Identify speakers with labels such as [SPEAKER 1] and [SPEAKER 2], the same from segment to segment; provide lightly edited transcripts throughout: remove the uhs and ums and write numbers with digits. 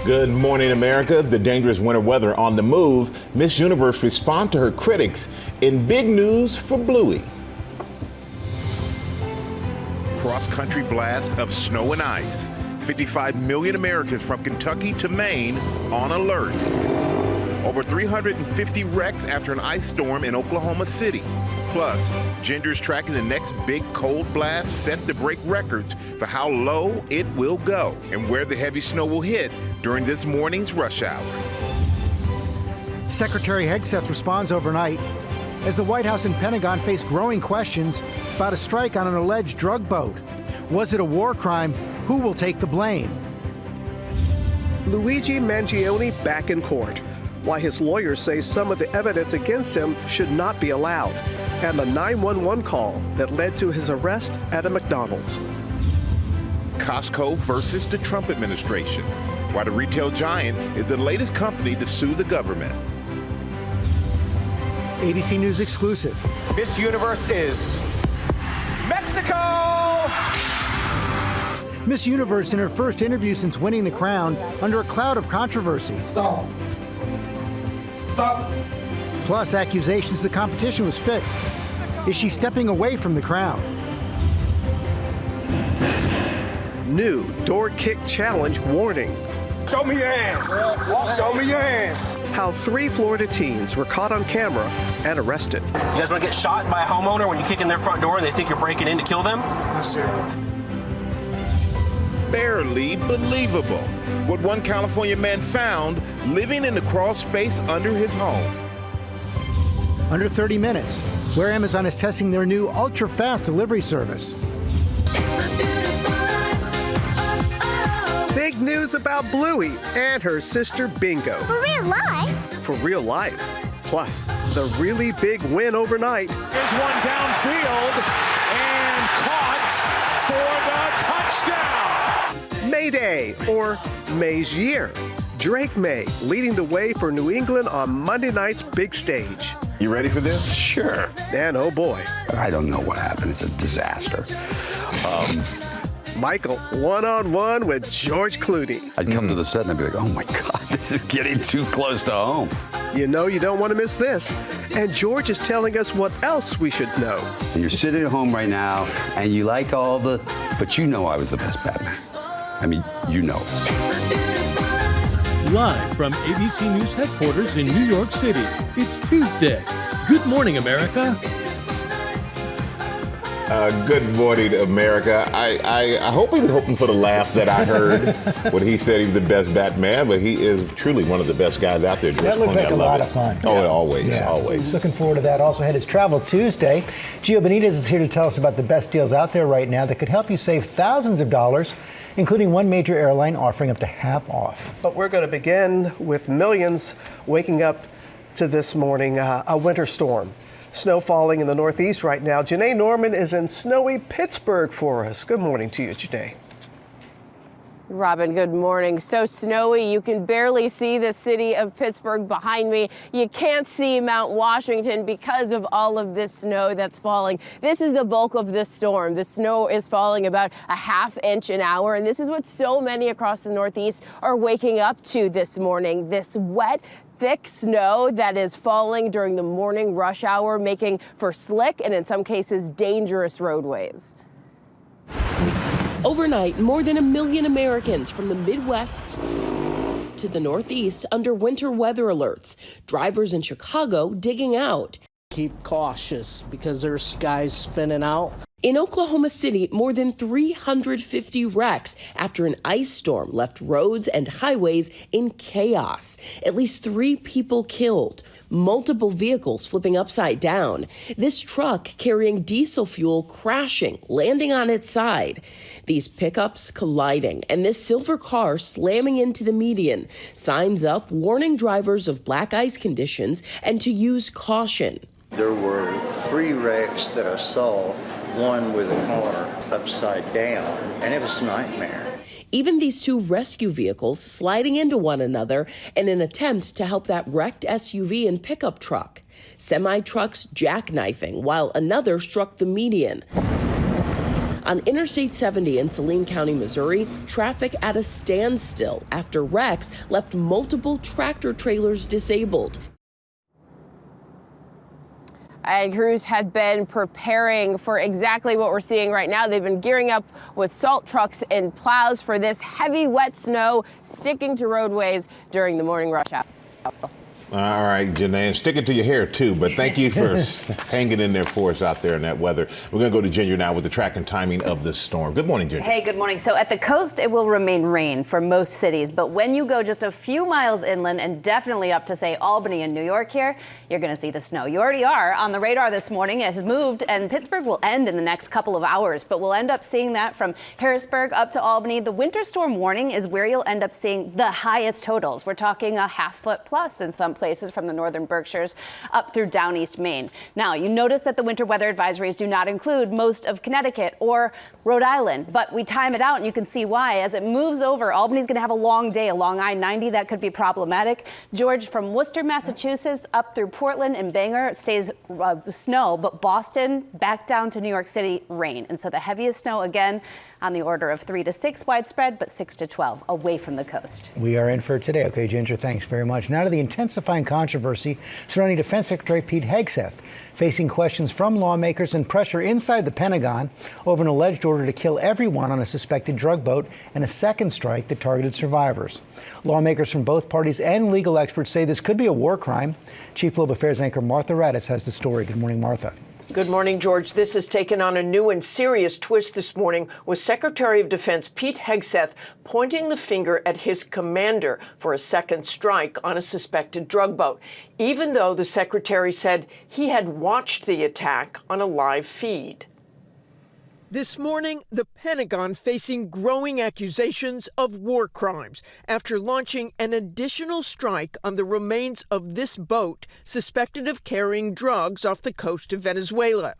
[SPEAKER 1] Good morning, America. The dangerous winter weather on the move. Miss Universe responds to her critics in big news for Bluey. Cross-country blast of snow and ice. 55 million Americans from Kentucky to Maine on alert. Over 350 wrecks after an ice storm in Oklahoma City. Plus, Ginger's tracking the next big cold blast set to break records for how low it will go and where the heavy snow will hit during this morning's rush hour.
[SPEAKER 2] Secretary Hegseth responds overnight as the White House and Pentagon face growing questions about a strike on an alleged drug boat. Was it a war crime? Who will take the blame?
[SPEAKER 3] Luigi Mangione back in court. Why his lawyers say some of the evidence against him should not be allowed. And the 911 call that led to his arrest at a McDonald's.
[SPEAKER 1] Costco versus the Trump administration. Why the retail giant is the latest company to sue the government.
[SPEAKER 2] ABC News exclusive.
[SPEAKER 4] Miss Universe is Mexico!
[SPEAKER 2] Miss Universe in her first interview since winning the crown under a cloud of controversy.
[SPEAKER 5] Stop.
[SPEAKER 2] Plus accusations the competition was fixed. Is she stepping away from the crown?
[SPEAKER 3] New door kick challenge warning.
[SPEAKER 4] Show me your hands. Show me your hands.
[SPEAKER 3] How 3 Florida teens were caught on camera and arrested.
[SPEAKER 6] You guys want to get shot by a homeowner when you kick in their front door and they think you're breaking in to kill them?
[SPEAKER 4] Yes, sir.
[SPEAKER 1] Barely believable what one California man found living in the crawl space under his home.
[SPEAKER 2] Under 30 minutes, where Amazon is testing their new ultra-fast delivery service.
[SPEAKER 3] Big news about Bluey and her sister Bingo.
[SPEAKER 7] For real life?
[SPEAKER 3] For real life. Plus, the really big win overnight.
[SPEAKER 4] There's one downfield and caught for the touchdown.
[SPEAKER 3] Mayday, or May's Year. Drake May leading the way for New England on Monday night's big stage.
[SPEAKER 1] You ready for this?
[SPEAKER 8] Sure.
[SPEAKER 3] And oh boy.
[SPEAKER 8] I don't know what happened. It's a disaster.
[SPEAKER 3] Michael, one-on-one with George Clooney.
[SPEAKER 8] I'd come to the set and I'd be like, oh my God, this is getting too close to home.
[SPEAKER 3] You know you don't want to miss this. And George is telling us what else we should know.
[SPEAKER 8] And you're sitting at home right now and you like all the, but you know I was the best Batman. I mean, you know.
[SPEAKER 9] Live from ABC News headquarters in New York City, it's Tuesday. Good morning, America.
[SPEAKER 1] Good morning, America. I hope he was hoping for the laughs that I heard when he said he was the best Batman, but he is truly one of the best guys out there.
[SPEAKER 10] That looked like a lot of fun.
[SPEAKER 1] Oh, yeah. Always.
[SPEAKER 10] Looking forward to that. Also had his Travel Tuesday. Gio Benitez is here to tell us about the best deals out there right now that could help you save thousands of dollars, including one major airline offering up to half off.
[SPEAKER 3] But we're going to begin with millions waking up to this morning, a winter storm. Snow falling in the Northeast right now. Janae Norman is in snowy Pittsburgh for us. Good morning to you, Janae.
[SPEAKER 11] Robin, good morning. So snowy, you can barely see the city of Pittsburgh behind me. You can't see Mount Washington because of all of this snow that's falling. This is the bulk of this storm. The snow is falling about a ½ inch an hour, and this is what so many across the Northeast are waking up to this morning. This wet, thick snow that is falling during the morning rush hour, making for slick and in some cases dangerous roadways.
[SPEAKER 12] Overnight, more than 1 million Americans from the Midwest to the Northeast under winter weather alerts. Drivers in Chicago digging out.
[SPEAKER 13] Keep cautious because there's skies spinning out.
[SPEAKER 12] In Oklahoma City, more than 350 wrecks after an ice storm left roads and highways in chaos. At least 3 people killed. Multiple vehicles flipping upside down. This truck carrying diesel fuel crashing, landing on its side. These pickups colliding, and this silver car slamming into the median. Signs up warning drivers of black ice conditions and to use caution.
[SPEAKER 14] There were 3 wrecks that I saw, one with a car upside down, and it was a nightmare.
[SPEAKER 12] Even these 2 rescue vehicles sliding into one another in an attempt to help that wrecked SUV and pickup truck. Semi-trucks jackknifing while another struck the median. On Interstate 70 in Saline County, Missouri, traffic at a standstill after wrecks left multiple tractor trailers disabled.
[SPEAKER 11] And crews had been preparing for exactly what we're seeing right now. They've been gearing up with salt trucks and plows for this heavy, wet snow sticking to roadways during the morning rush hour.
[SPEAKER 1] All right, Janae, and stick it to your hair too, but thank you for hanging in there for us out there in that weather. We're going to go to Ginger now with the track and timing of this storm. Good morning, Ginger.
[SPEAKER 5] Hey, good morning. So at the coast, it will remain rain for most cities, but when you go just a few miles inland and definitely up to, say, Albany and New York here, you're going to see the snow. You already are on the radar this morning. It has moved, and Pittsburgh will end in the next couple of hours, but we'll end up seeing that from Harrisburg up to Albany. The winter storm warning is where you'll end up seeing the highest totals. We're talking a half-foot plus in some places from the northern Berkshires up through down east Maine. Now, you notice that the winter weather advisories do not include most of Connecticut or Rhode Island, but we time it out and you can see why. As it moves over, Albany's going to have a long day along I-90. That could be problematic. George, from Worcester, Massachusetts up through Portland and Bangor stays snow, but Boston back down to New York City, rain. And so the heaviest snow again on the order of 3 to 6 widespread, but 6 to 12 away from the coast.
[SPEAKER 10] We are in for today. Okay, Ginger, thanks very much. Now to the intensifying controversy surrounding Defense Secretary Pete Hegseth, facing questions from lawmakers and pressure inside the Pentagon over an alleged order to kill everyone on a suspected drug boat and a second strike that targeted survivors. Lawmakers from both parties and legal experts say this could be a war crime. Chief Global Affairs anchor Martha Raddatz has the story. Good morning, Martha.
[SPEAKER 7] Good morning, George. This has taken on a new and serious twist this morning, with Secretary of Defense Pete Hegseth pointing the finger at his commander for a second strike on a suspected drug boat, even though the secretary said he had watched the attack on a live feed.
[SPEAKER 15] This morning, the Pentagon facing growing accusations of war crimes after launching an additional strike on the remains of this boat suspected of carrying drugs off the coast of Venezuela.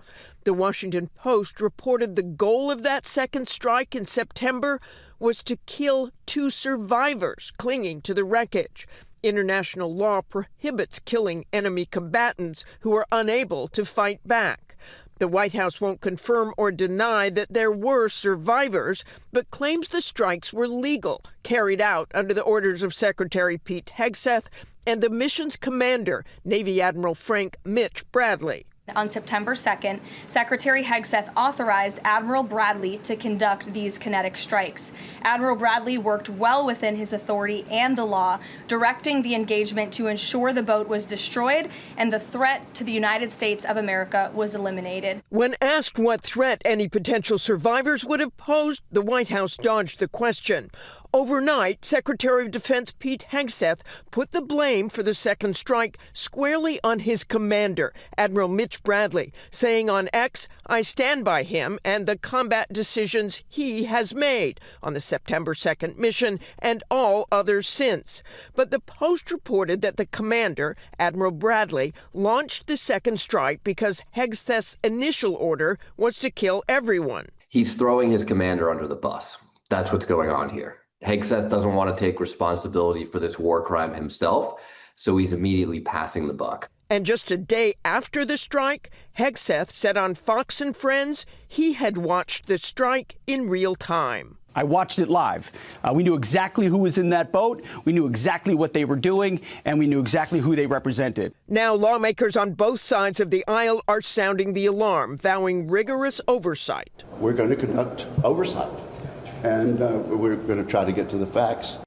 [SPEAKER 15] The Washington Post reported the goal of that second strike in September was to kill 2 survivors clinging to the wreckage. International law prohibits killing enemy combatants who are unable to fight back. The White House won't confirm or deny that there were survivors, but claims the strikes were legal, carried out under the orders of Secretary Pete Hegseth and the mission's commander, Navy Admiral Frank Mitch Bradley.
[SPEAKER 16] On September 2nd, Secretary Hegseth authorized Admiral Bradley to conduct these kinetic strikes. Admiral Bradley worked well within his authority and the law, directing the engagement to ensure the boat was destroyed and the threat to the United States of America was eliminated.
[SPEAKER 15] When asked what threat any potential survivors would have posed, the White House dodged the question. Overnight, Secretary of Defense Pete Hegseth put the blame for the second strike squarely on his commander, Admiral Mitch Bradley, saying on X, "I stand by him and the combat decisions he has made on the September 2nd mission and all others since." But the Post reported that the commander, Admiral Bradley, launched the second strike because Hegseth's initial order was to kill everyone.
[SPEAKER 17] He's throwing his commander under the bus. That's what's going on here. Hegseth doesn't want to take responsibility for this war crime himself, so he's immediately passing the buck.
[SPEAKER 15] And just a day after the strike, Hegseth said on Fox and Friends he had watched the strike in real time.
[SPEAKER 18] I watched it live. We knew exactly who was in that boat, we knew exactly what they were doing, and we knew exactly who they represented.
[SPEAKER 15] Now lawmakers on both sides of the aisle are sounding the alarm, vowing rigorous oversight.
[SPEAKER 19] We're going to conduct oversight, and we're going to try to get to the facts.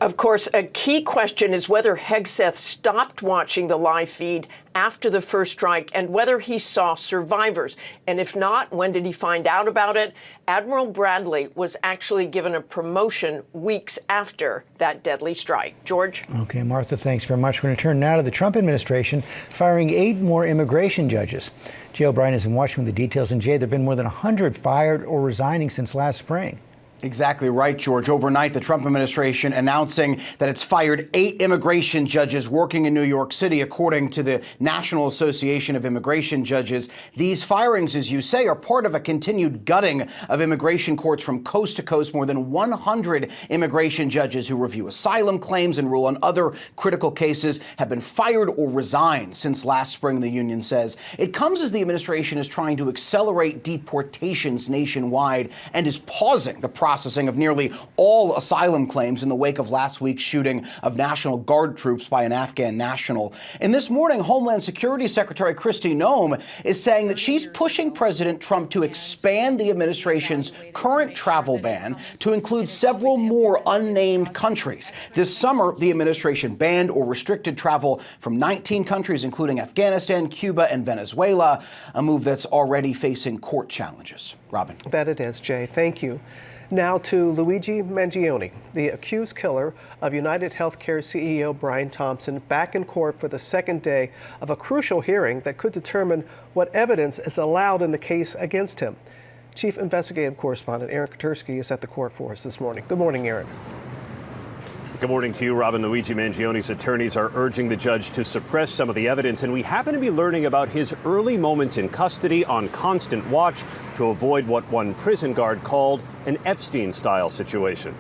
[SPEAKER 7] Of course, a key question is whether Hegseth stopped watching the live feed after the first strike and whether he saw survivors. And if not, when did he find out about it? Admiral Bradley was actually given a promotion weeks after that deadly strike. George?
[SPEAKER 10] Okay, Martha, thanks very much. We're going to turn now to the Trump administration firing 8 more immigration judges. Jay O'Brien is in Washington with the details. And Jay, there have been more than 100 fired or resigning since last spring.
[SPEAKER 20] Exactly right, George. Overnight, the Trump administration announcing that it's fired 8 immigration judges working in New York City, according to the National Association of Immigration Judges. These firings, as you say, are part of a continued gutting of immigration courts from coast to coast. More than 100 immigration judges who review asylum claims and rule on other critical cases have been fired or resigned since last spring, the union says. It comes as the administration is trying to accelerate deportations nationwide and is pausing the processing of nearly all asylum claims in the wake of last week's shooting of National Guard troops by an Afghan national. And this morning, Homeland Security Secretary Kristi Noem is saying that she's pushing President Trump to expand the administration's current travel ban to include several more unnamed countries. This summer, the administration banned or restricted travel from 19 countries, including Afghanistan, Cuba, and Venezuela, a move that's already facing court challenges. Robin.
[SPEAKER 3] That it is, Jay. Thank you. Now to Luigi Mangione, the accused killer of United Healthcare CEO Brian Thompson, back in court for the second day of a crucial hearing that could determine what evidence is allowed in the case against him. Chief Investigative Correspondent Aaron Katursky is at the court for us this morning. Good morning, Aaron.
[SPEAKER 21] Good morning to you, Robin. Luigi Mangione's attorneys are urging the judge to suppress some of the evidence, and we happen to be learning about his early moments in custody on constant watch to avoid what one prison guard called an Epstein-style situation.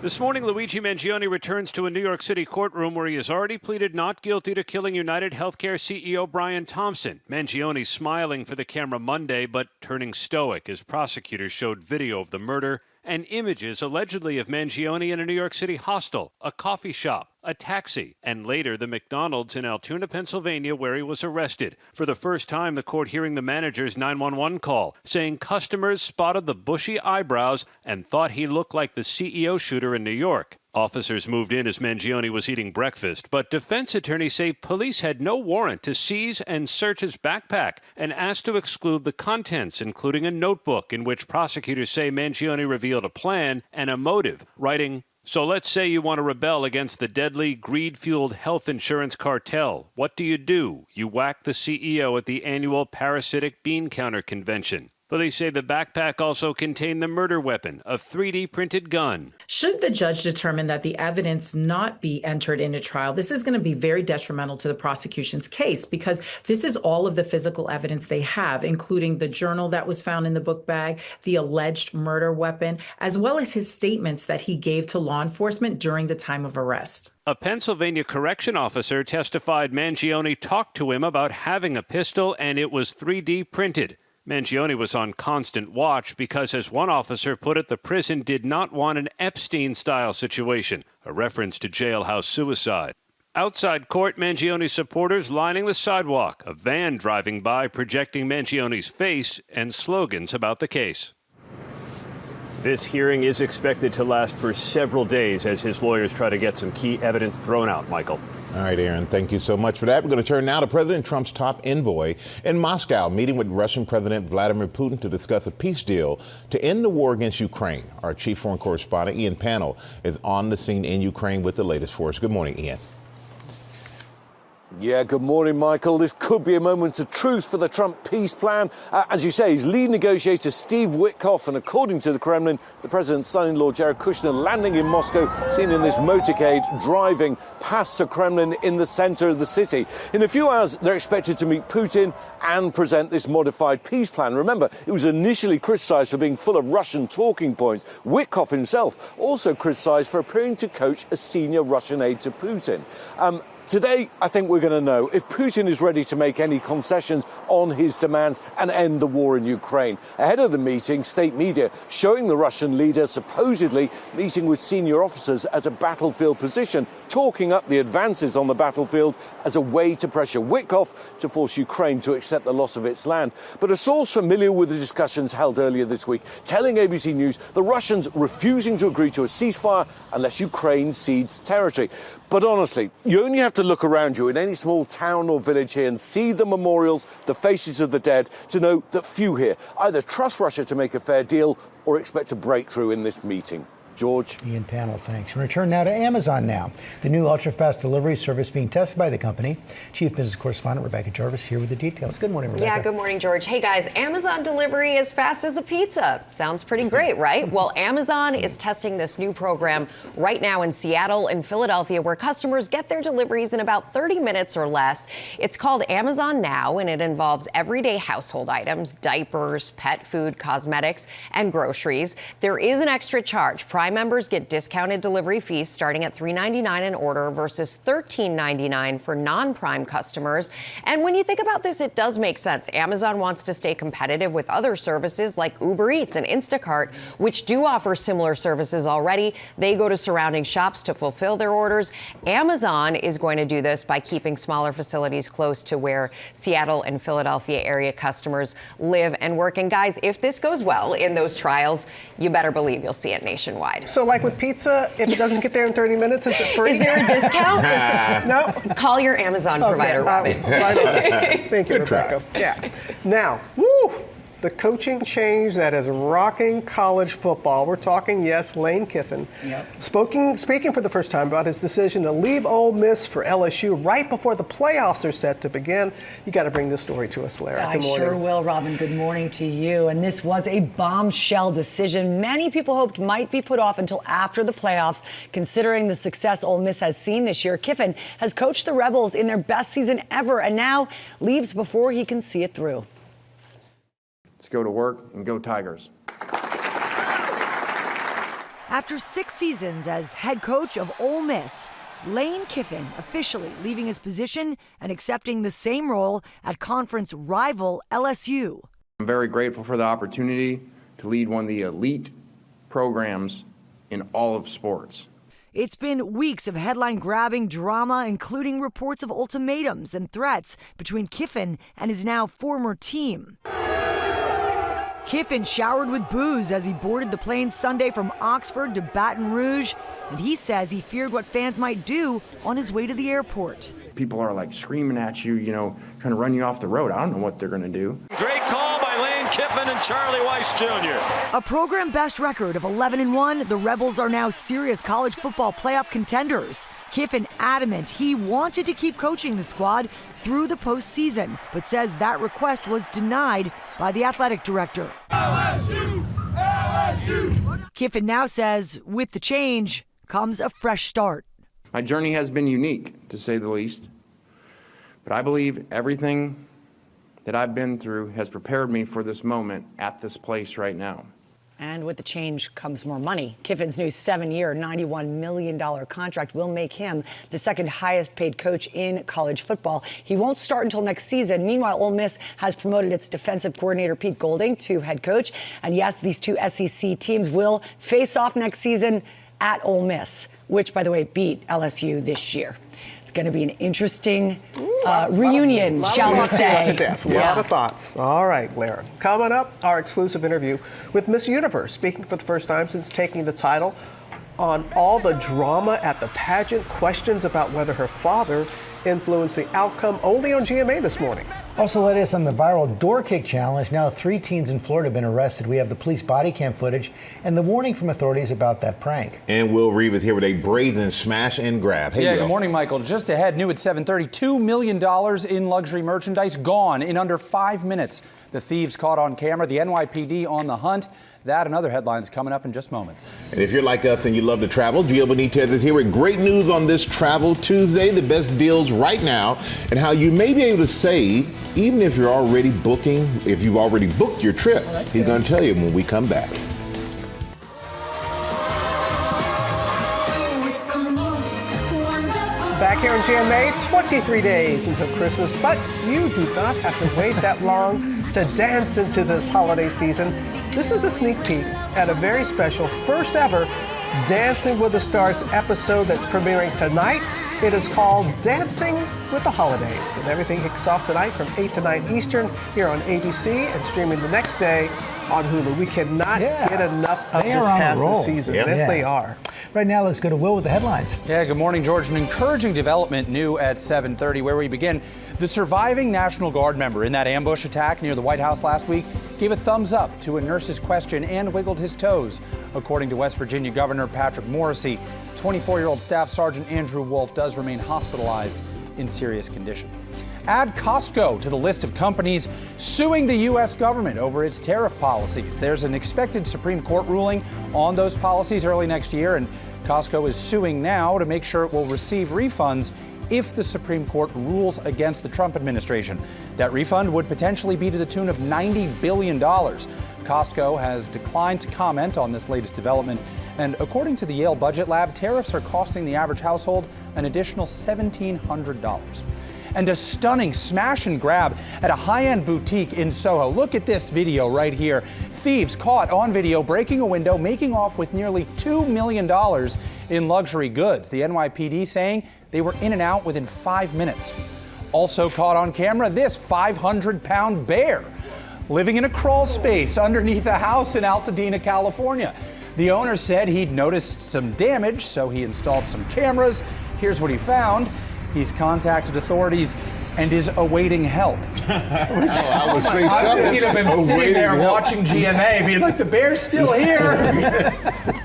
[SPEAKER 22] This morning, Luigi Mangione returns to a New York City courtroom where he has already pleaded not guilty to killing United Healthcare CEO Brian Thompson. Mangione smiling for the camera Monday, but turning stoic as prosecutors showed video of the murder and images allegedly of Mangione in a New York City hostel, a coffee shop, a taxi, and later the McDonald's in Altoona, Pennsylvania, where he was arrested. For the first time, the court hearing the manager's 911 call, saying customers spotted the bushy eyebrows and thought he looked like the CEO shooter in New York. Officers moved in as Mangione was eating breakfast, but defense attorneys say police had no warrant to seize and search his backpack and asked to exclude the contents, including a notebook in which prosecutors say Mangione revealed a plan and a motive, writing, "So let's say you want to rebel against the deadly, greed-fueled health insurance cartel. What do? You whack the CEO at the annual parasitic bean counter convention." Police say the backpack also contained the murder weapon, a 3D printed gun.
[SPEAKER 23] Should the judge determine that the evidence not be entered into trial, this is going to be very detrimental to the prosecution's case because this is all of the physical evidence they have, including the journal that was found in the book bag, the alleged murder weapon, as well as his statements that he gave to law enforcement during the time of arrest.
[SPEAKER 22] A Pennsylvania correction officer testified Mangione talked to him about having a pistol and it was 3D printed. Mangione was on constant watch because, as one officer put it, the prison did not want an Epstein-style situation, a reference to jailhouse suicide. Outside court, Mangione's supporters lining the sidewalk, a van driving by projecting Mangione's face and slogans about the case.
[SPEAKER 21] This hearing is expected to last for several days as his lawyers try to get some key evidence thrown out, Michael.
[SPEAKER 1] All right, Aaron, thank you so much for that. We're going to turn now to President Trump's top envoy in Moscow, meeting with Russian President Vladimir Putin to discuss a peace deal to end the war against Ukraine. Our chief foreign correspondent, Ian Pannell, is on the scene in Ukraine with the latest for us. Good morning, Ian.
[SPEAKER 24] Yeah, good morning, Michael. This could be a moment of truth for the Trump peace plan. As you say, his lead negotiator, Steve Witkoff, and according to the Kremlin, the president's son-in-law, Jared Kushner, landing in Moscow, seen in this motorcade, driving past the Kremlin in the center of the city. In a few hours, they're expected to meet Putin and present this modified peace plan. Remember, it was initially criticized for being full of Russian talking points. Witkoff himself also criticized for appearing to coach a senior Russian aide to Putin. Today, I think we're going to know if Putin is ready to make any concessions on his demands and end the war in Ukraine. Ahead of the meeting, state media showing the Russian leader supposedly meeting with senior officers at a battlefield position, talking up the advances on the battlefield as a way to pressure Witkoff to force Ukraine to accept the loss of its land. But a source familiar with the discussions held earlier this week telling ABC News the Russians refusing to agree to a ceasefire unless Ukraine cedes territory. But honestly, you only have to look around you in any small town or village here and see the memorials, the faces of the dead, to know that few here either trust Russia to make a fair deal or expect a breakthrough in this meeting. George.
[SPEAKER 10] Ian Panel, thanks. We return now to Amazon Now, the new ultra-fast delivery service being tested by the company. Chief Business Correspondent Rebecca Jarvis here with the details. Good morning, Rebecca.
[SPEAKER 2] Yeah, good morning, George. Hey, guys, Amazon delivery as fast as a pizza. Sounds pretty great, right? Well, Amazon is testing this new program right now in Seattle and Philadelphia, where customers get their deliveries in about 30 minutes or less. It's called Amazon Now, and it involves everyday household items, diapers, pet food, cosmetics, and groceries. There is an extra charge. Prime members get discounted delivery fees starting at $3.99 an order versus $13.99 for non-Prime customers. And when you think about this, it does make sense. Amazon wants to stay competitive with other services like Uber Eats and Instacart, which do offer similar services already. They go to surrounding shops to fulfill their orders. Amazon is going to do this by keeping smaller facilities close to where Seattle and Philadelphia area customers live and work. And guys, if this goes well in those trials, you better believe you'll see it nationwide.
[SPEAKER 3] So like with pizza, if it doesn't get there in 30 minutes, is it free?
[SPEAKER 2] Is there a discount?
[SPEAKER 3] No?
[SPEAKER 2] Call your Amazon provider, Robin.
[SPEAKER 3] Right on. Thank you,
[SPEAKER 1] Good try.
[SPEAKER 3] Rebecca. Yeah. Now, woo! The coaching change that is rocking college football. We're talking, yes, Lane Kiffin. Yep. Speaking for the first time about his decision to leave Ole Miss for LSU right before the playoffs are set to begin. You got to bring this story to us, Lara.
[SPEAKER 4] I sure will, Robin. Good morning to you. And this was a bombshell decision many people hoped might be put off until after the playoffs. Considering the success Ole Miss has seen this year, Kiffin has coached the Rebels in their best season ever and now leaves before he can see it through.
[SPEAKER 6] Let's go to work and go Tigers.
[SPEAKER 8] After 6 seasons as head coach of Ole Miss, Lane Kiffin officially leaving his position and accepting the same role at conference rival LSU.
[SPEAKER 6] I'm very grateful for the opportunity to lead one of the elite programs in all of sports.
[SPEAKER 8] It's been weeks of headline-grabbing drama, including reports of ultimatums and threats between Kiffin and his now former team. Kiffin showered with booze as he boarded the plane Sunday from Oxford to Baton Rouge, and he says he feared what fans might do on his way to the airport.
[SPEAKER 6] People are like screaming at you, trying to run you off the road. I don't know what they're going to do.
[SPEAKER 25] Great call by Lane Kiffin and Charlie Weiss Jr.
[SPEAKER 8] A program best record of 11-1, the Rebels are now serious college football playoff contenders. Kiffin adamant he wanted to keep coaching the squad through the postseason, but says that request was denied by the athletic director.
[SPEAKER 25] LSU! LSU!
[SPEAKER 8] Kiffin now says with the change comes a fresh start.
[SPEAKER 6] My journey has been unique, to say the least, but I believe everything that I've been through has prepared me for this moment at this place right now.
[SPEAKER 4] And with the change comes more money. Kiffin's new 7-year, $91 million contract will make him the second highest paid coach in college football. He won't start until next season. Meanwhile, Ole Miss has promoted its defensive coordinator, Pete Golding, to head coach. And yes, these two SEC teams will face off next season at Ole Miss, which, by the way, beat LSU this year. It's going to be an interesting reunion, shall we say.
[SPEAKER 3] A lot of thoughts. All right, Lara. Coming up, our exclusive interview with Miss Universe, speaking for the first time since taking the title on all the drama at the pageant, questions about whether her father influenced the outcome, only on GMA this morning.
[SPEAKER 10] Also, let us on the viral door kick challenge. Now 3 teens in Florida have been arrested. We have the police body cam footage and the warning from authorities about that prank.
[SPEAKER 1] And Will Reeve is here with a brazen smash and grab. Hey, Will.
[SPEAKER 26] Good morning, Michael. Just ahead, new at 7:30, $2 million in luxury merchandise gone in under 5 minutes. The thieves caught on camera, the NYPD on the hunt. That and other headlines coming up in just moments.
[SPEAKER 1] And if you're like us and you love to travel, Gio Benitez is here with great news on this Travel Tuesday, the best deals right now, and how you may be able to save even if you're already booking, if you've already booked your trip. He's going to tell you when we come back.
[SPEAKER 3] Back here in GMA, 23 days until Christmas, but you do not have to wait that long to dance into this holiday season. This is a sneak peek at a very special first ever Dancing with the Stars episode that's premiering tonight. It is called Dancing with the Holidays, and everything kicks off tonight from 8 to 9 Eastern here on ABC and streaming the next day on Hulu. We cannot get enough of
[SPEAKER 10] They
[SPEAKER 3] this
[SPEAKER 10] are on a
[SPEAKER 3] cast
[SPEAKER 10] roll.
[SPEAKER 3] this season.
[SPEAKER 10] Yeah.
[SPEAKER 3] Yes, they are.
[SPEAKER 10] Right now, let's go to Will with the headlines.
[SPEAKER 26] Yeah, good morning, George. An encouraging development new at 7:30, where we begin. The surviving National Guard member in that ambush attack near the White House last week gave a thumbs up to a nurse's question and wiggled his toes. According to West Virginia Governor Patrick Morrisey, 24-year-old Staff Sergeant Andrew Wolf does remain hospitalized in serious condition. Add Costco to the list of companies suing the U.S. government over its tariff policies. There's an expected Supreme Court ruling on those policies early next year, and Costco is suing now to make sure it will receive refunds if the Supreme Court rules against the Trump administration. That refund would potentially be to the tune of $90 billion. Costco has declined to comment on this latest development, and according to the Yale Budget Lab, tariffs are costing the average household an additional $1,700. And a stunning smash and grab at a high-end boutique in Soho. Look at this video right here. Thieves caught on video breaking a window, making off with nearly $2 million in luxury goods. The NYPD saying they were in and out within 5 minutes. Also caught on camera, this 500-pound bear living in a crawl space underneath a house in Altadena, California. The owner said he'd noticed some damage, so he installed some cameras. Here's what he found. He's contacted authorities and is awaiting help.
[SPEAKER 5] I would say
[SPEAKER 26] I'm
[SPEAKER 5] something.
[SPEAKER 26] thinking of him sitting there watching GMA, being like, the bear's still here.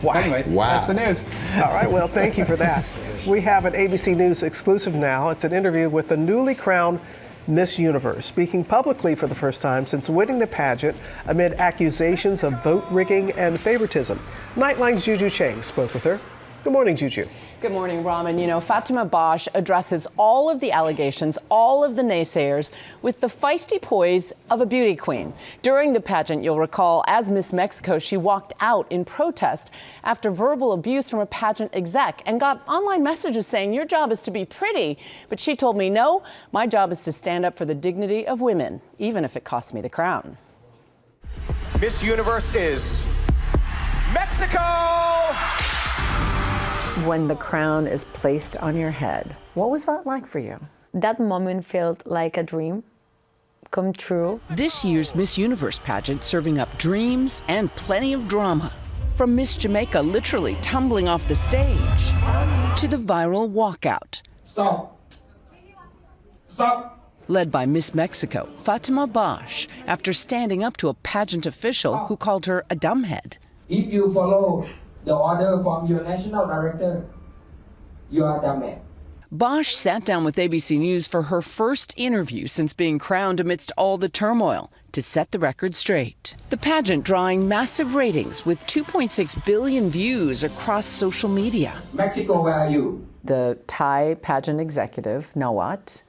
[SPEAKER 3] Wow.
[SPEAKER 26] Anyway, that's the news.
[SPEAKER 3] All right, well, thank you for that. We have an ABC News exclusive now. It's an interview with the newly crowned Miss Universe, speaking publicly for the first time since winning the pageant amid accusations of vote rigging and favoritism. Nightline's Juju Chang spoke with her. Good morning, Juju.
[SPEAKER 9] Good morning, Raman. You know, Fatima Bosch addresses all of the allegations, all of the naysayers, with the feisty poise of a beauty queen. During the pageant, you'll recall, as Miss Mexico, she walked out in protest after verbal abuse from a pageant exec and got online messages saying, your job is to be pretty. But she told me, no, my job is to stand up for the dignity of women, even if it costs me the crown.
[SPEAKER 11] Miss Universe is Mexico!
[SPEAKER 9] When the crown is placed on your head, what was that like for you?
[SPEAKER 12] That moment felt like a dream come true.
[SPEAKER 13] This year's Miss Universe pageant serving up dreams and plenty of drama. From Miss Jamaica literally tumbling off the stage to the viral walkout.
[SPEAKER 11] Stop. Stop.
[SPEAKER 13] Led by Miss Mexico, Fatima Bosch, after standing up to a pageant official who called her a dumbhead.
[SPEAKER 14] If you follow the order from your national director, you are the man.
[SPEAKER 13] Bosch sat down with ABC News for her first interview since being crowned amidst all the turmoil to set the record straight. The pageant drawing massive ratings with 2.6 billion views across social media.
[SPEAKER 14] Mexico, where are you?
[SPEAKER 9] The Thai pageant executive, Nawat,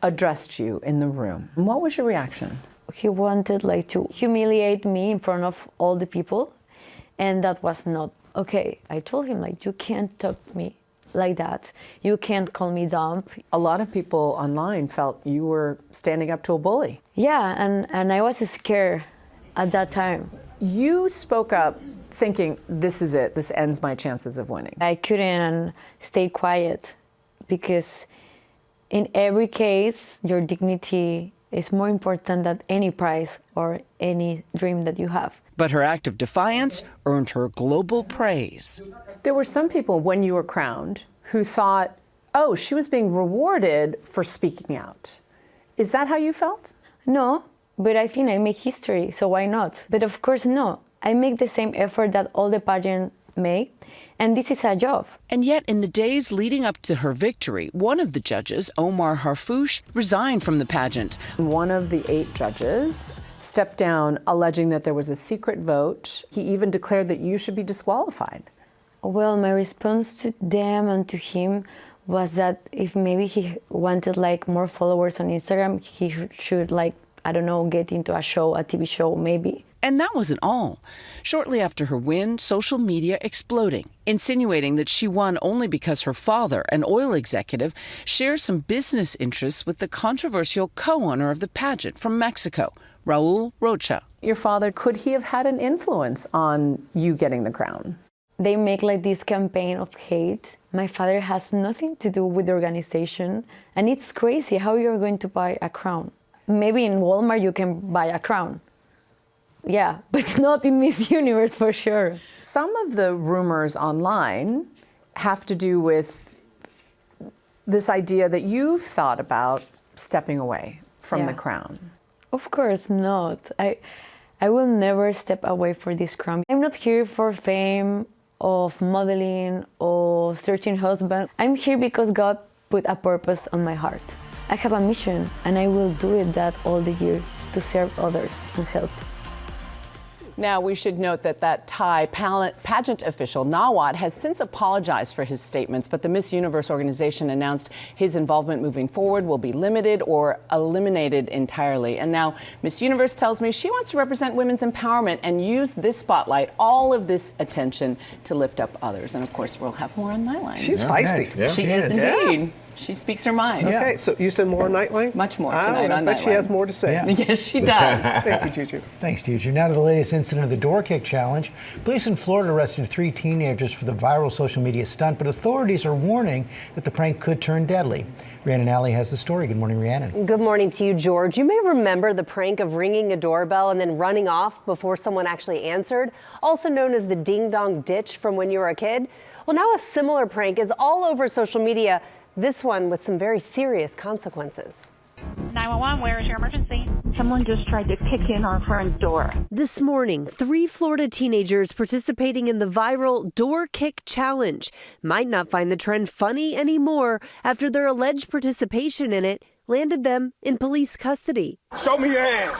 [SPEAKER 9] addressed you in the room. What was your reaction?
[SPEAKER 12] He wanted to humiliate me in front of all the people, and that was not okay. I told him, you can't talk to me like that. You can't call me dumb.
[SPEAKER 9] A lot of people online felt you were standing up to a bully.
[SPEAKER 12] Yeah, and I was scared at that time.
[SPEAKER 9] You spoke up thinking, this is it, this ends my chances of winning.
[SPEAKER 12] I couldn't stay quiet because in every case, your dignity is more important than any prize or any dream that you have.
[SPEAKER 13] But her act of defiance earned her global praise.
[SPEAKER 9] There were some people when you were crowned who thought, oh, she was being rewarded for speaking out. Is that how you felt?
[SPEAKER 12] No, but I think I make history, so why not? But of course, no. I make the same effort that all the pageants make, and this is a job.
[SPEAKER 13] And yet, in the days leading up to her victory, one of the judges, Omar Harfouche, resigned from the pageant.
[SPEAKER 9] One of the 8 judges stepped down, alleging that there was a secret vote. He even declared that you should be disqualified.
[SPEAKER 12] Well, my response to them and to him was that if maybe he wanted more followers on Instagram, he should I don't know, get into a show, a TV show, maybe.
[SPEAKER 13] And that wasn't all. Shortly after her win, social media exploding, insinuating that she won only because her father, an oil executive, shares some business interests with the controversial co-owner of the pageant from Mexico, Raul Rocha.
[SPEAKER 9] Your father, could he have had an influence on you getting the crown?
[SPEAKER 12] They make this campaign of hate. My father has nothing to do with the organization, and it's crazy how you're going to buy a crown. Maybe in Walmart you can buy a crown. yeah, but not in Miss Universe for sure.
[SPEAKER 9] Some of the rumors online have to do with this idea that you've thought about stepping away from the crown.
[SPEAKER 12] Of course not. I will never step away for this crown. I'm not here for fame, of modeling, or searching husband. I'm here because God put a purpose on my heart. I have a mission, and I will do it that all the year to serve others and help.
[SPEAKER 9] Now, we should note that Thai pageant official, Nawat, has since apologized for his statements, but the Miss Universe organization announced his involvement moving forward will be limited or eliminated entirely. And now Miss Universe tells me she wants to represent women's empowerment and use this spotlight, all of this attention, to lift up others. And of course, we'll have more on Nightline.
[SPEAKER 3] She's feisty.
[SPEAKER 9] Yeah. She is indeed. Yeah. She speaks her mind.
[SPEAKER 3] Okay, so you said more on Nightline?
[SPEAKER 9] Much more tonight on Nightline.
[SPEAKER 3] I bet she has more to say.
[SPEAKER 10] Yeah.
[SPEAKER 9] Yes, she does.
[SPEAKER 3] Thank you, Juju.
[SPEAKER 10] Thanks, Juju. Now to the latest incident of the door kick challenge. Police in Florida arrested 3 teenagers for the viral social media stunt, but authorities are warning that the prank could turn deadly. Rhiannon Alley has the story. Good morning, Rhiannon.
[SPEAKER 7] Good morning to you, George. You may remember the prank of ringing a doorbell and then running off before someone actually answered, also known as the ding-dong ditch from when you were a kid. Well, now a similar prank is all over social media, this one with some very serious consequences.
[SPEAKER 15] 911, where is your emergency? Someone just tried to kick in our front door.
[SPEAKER 7] This morning, 3 Florida teenagers participating in the viral door kick challenge might not find the trend funny anymore after their alleged participation in it landed them in police custody.
[SPEAKER 16] Show me your hand.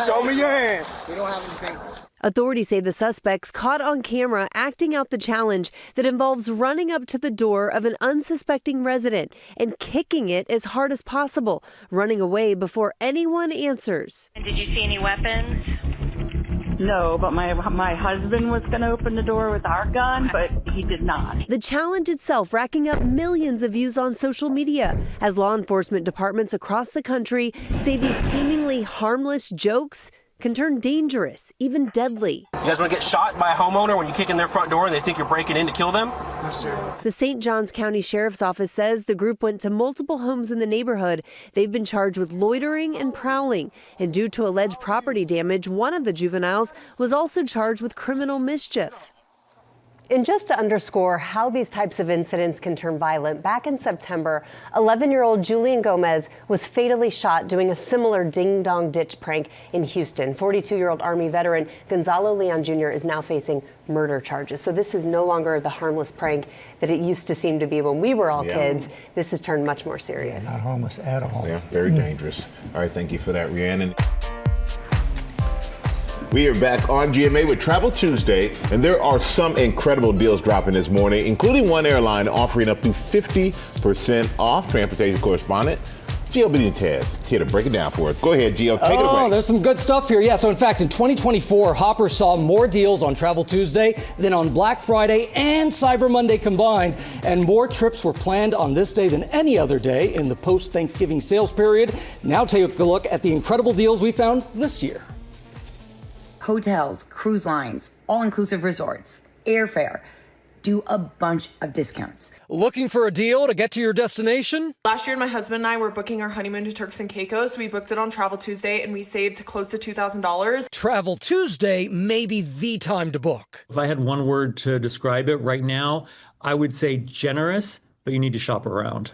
[SPEAKER 16] Show me your hand. We don't have anything.
[SPEAKER 7] Authorities say the suspects caught on camera acting out the challenge that involves running up to the door of an unsuspecting resident and kicking it as hard as possible, running away before anyone answers.
[SPEAKER 15] And did you see any weapons?
[SPEAKER 17] No, but my husband was going to open the door with our gun, but he did not.
[SPEAKER 7] The challenge itself racking up millions of views on social media as law enforcement departments across the country say these seemingly harmless jokes can turn dangerous, even deadly.
[SPEAKER 18] You guys want to get shot by a homeowner when you kick in their front door and they think you're breaking in to kill them? Yes, sir.
[SPEAKER 7] The St. Johns County Sheriff's Office says the group went to multiple homes in the neighborhood. They've been charged with loitering and prowling. And due to alleged property damage, one of the juveniles was also charged with criminal mischief. And just to underscore how these types of incidents can turn violent, back in September, 11-year-old Julian Gomez was fatally shot doing a similar ding-dong ditch prank in Houston. 42-year-old Army veteran Gonzalo Leon Jr. is now facing murder charges. So this is no longer the harmless prank that it used to seem to be when we were all kids. This has turned much more serious.
[SPEAKER 10] Not harmless at all.
[SPEAKER 1] Yeah, very dangerous. All right, thank you for that, Rhiannon. We are back on GMA with Travel Tuesday, and there are some incredible deals dropping this morning, including one airline offering up to 50% off. Transportation correspondent Gio Benitez here to break it down for us. Go ahead, Gio, take it away.
[SPEAKER 19] There's some good stuff here. Yeah, so in fact, in 2024, Hopper saw more deals on Travel Tuesday than on Black Friday and Cyber Monday combined, and more trips were planned on this day than any other day in the post-Thanksgiving sales period. Now take a look at the incredible deals we found this year.
[SPEAKER 27] Hotels, cruise lines, all-inclusive resorts, airfare, do a bunch of discounts.
[SPEAKER 19] Looking for a deal to get to your destination?
[SPEAKER 28] Last year, my husband and I were booking our honeymoon to Turks and Caicos. We booked it on Travel Tuesday, and we saved close to $2,000.
[SPEAKER 19] Travel Tuesday may be the time to book.
[SPEAKER 29] If I had one word to describe it right now, I would say generous, but you need to shop around.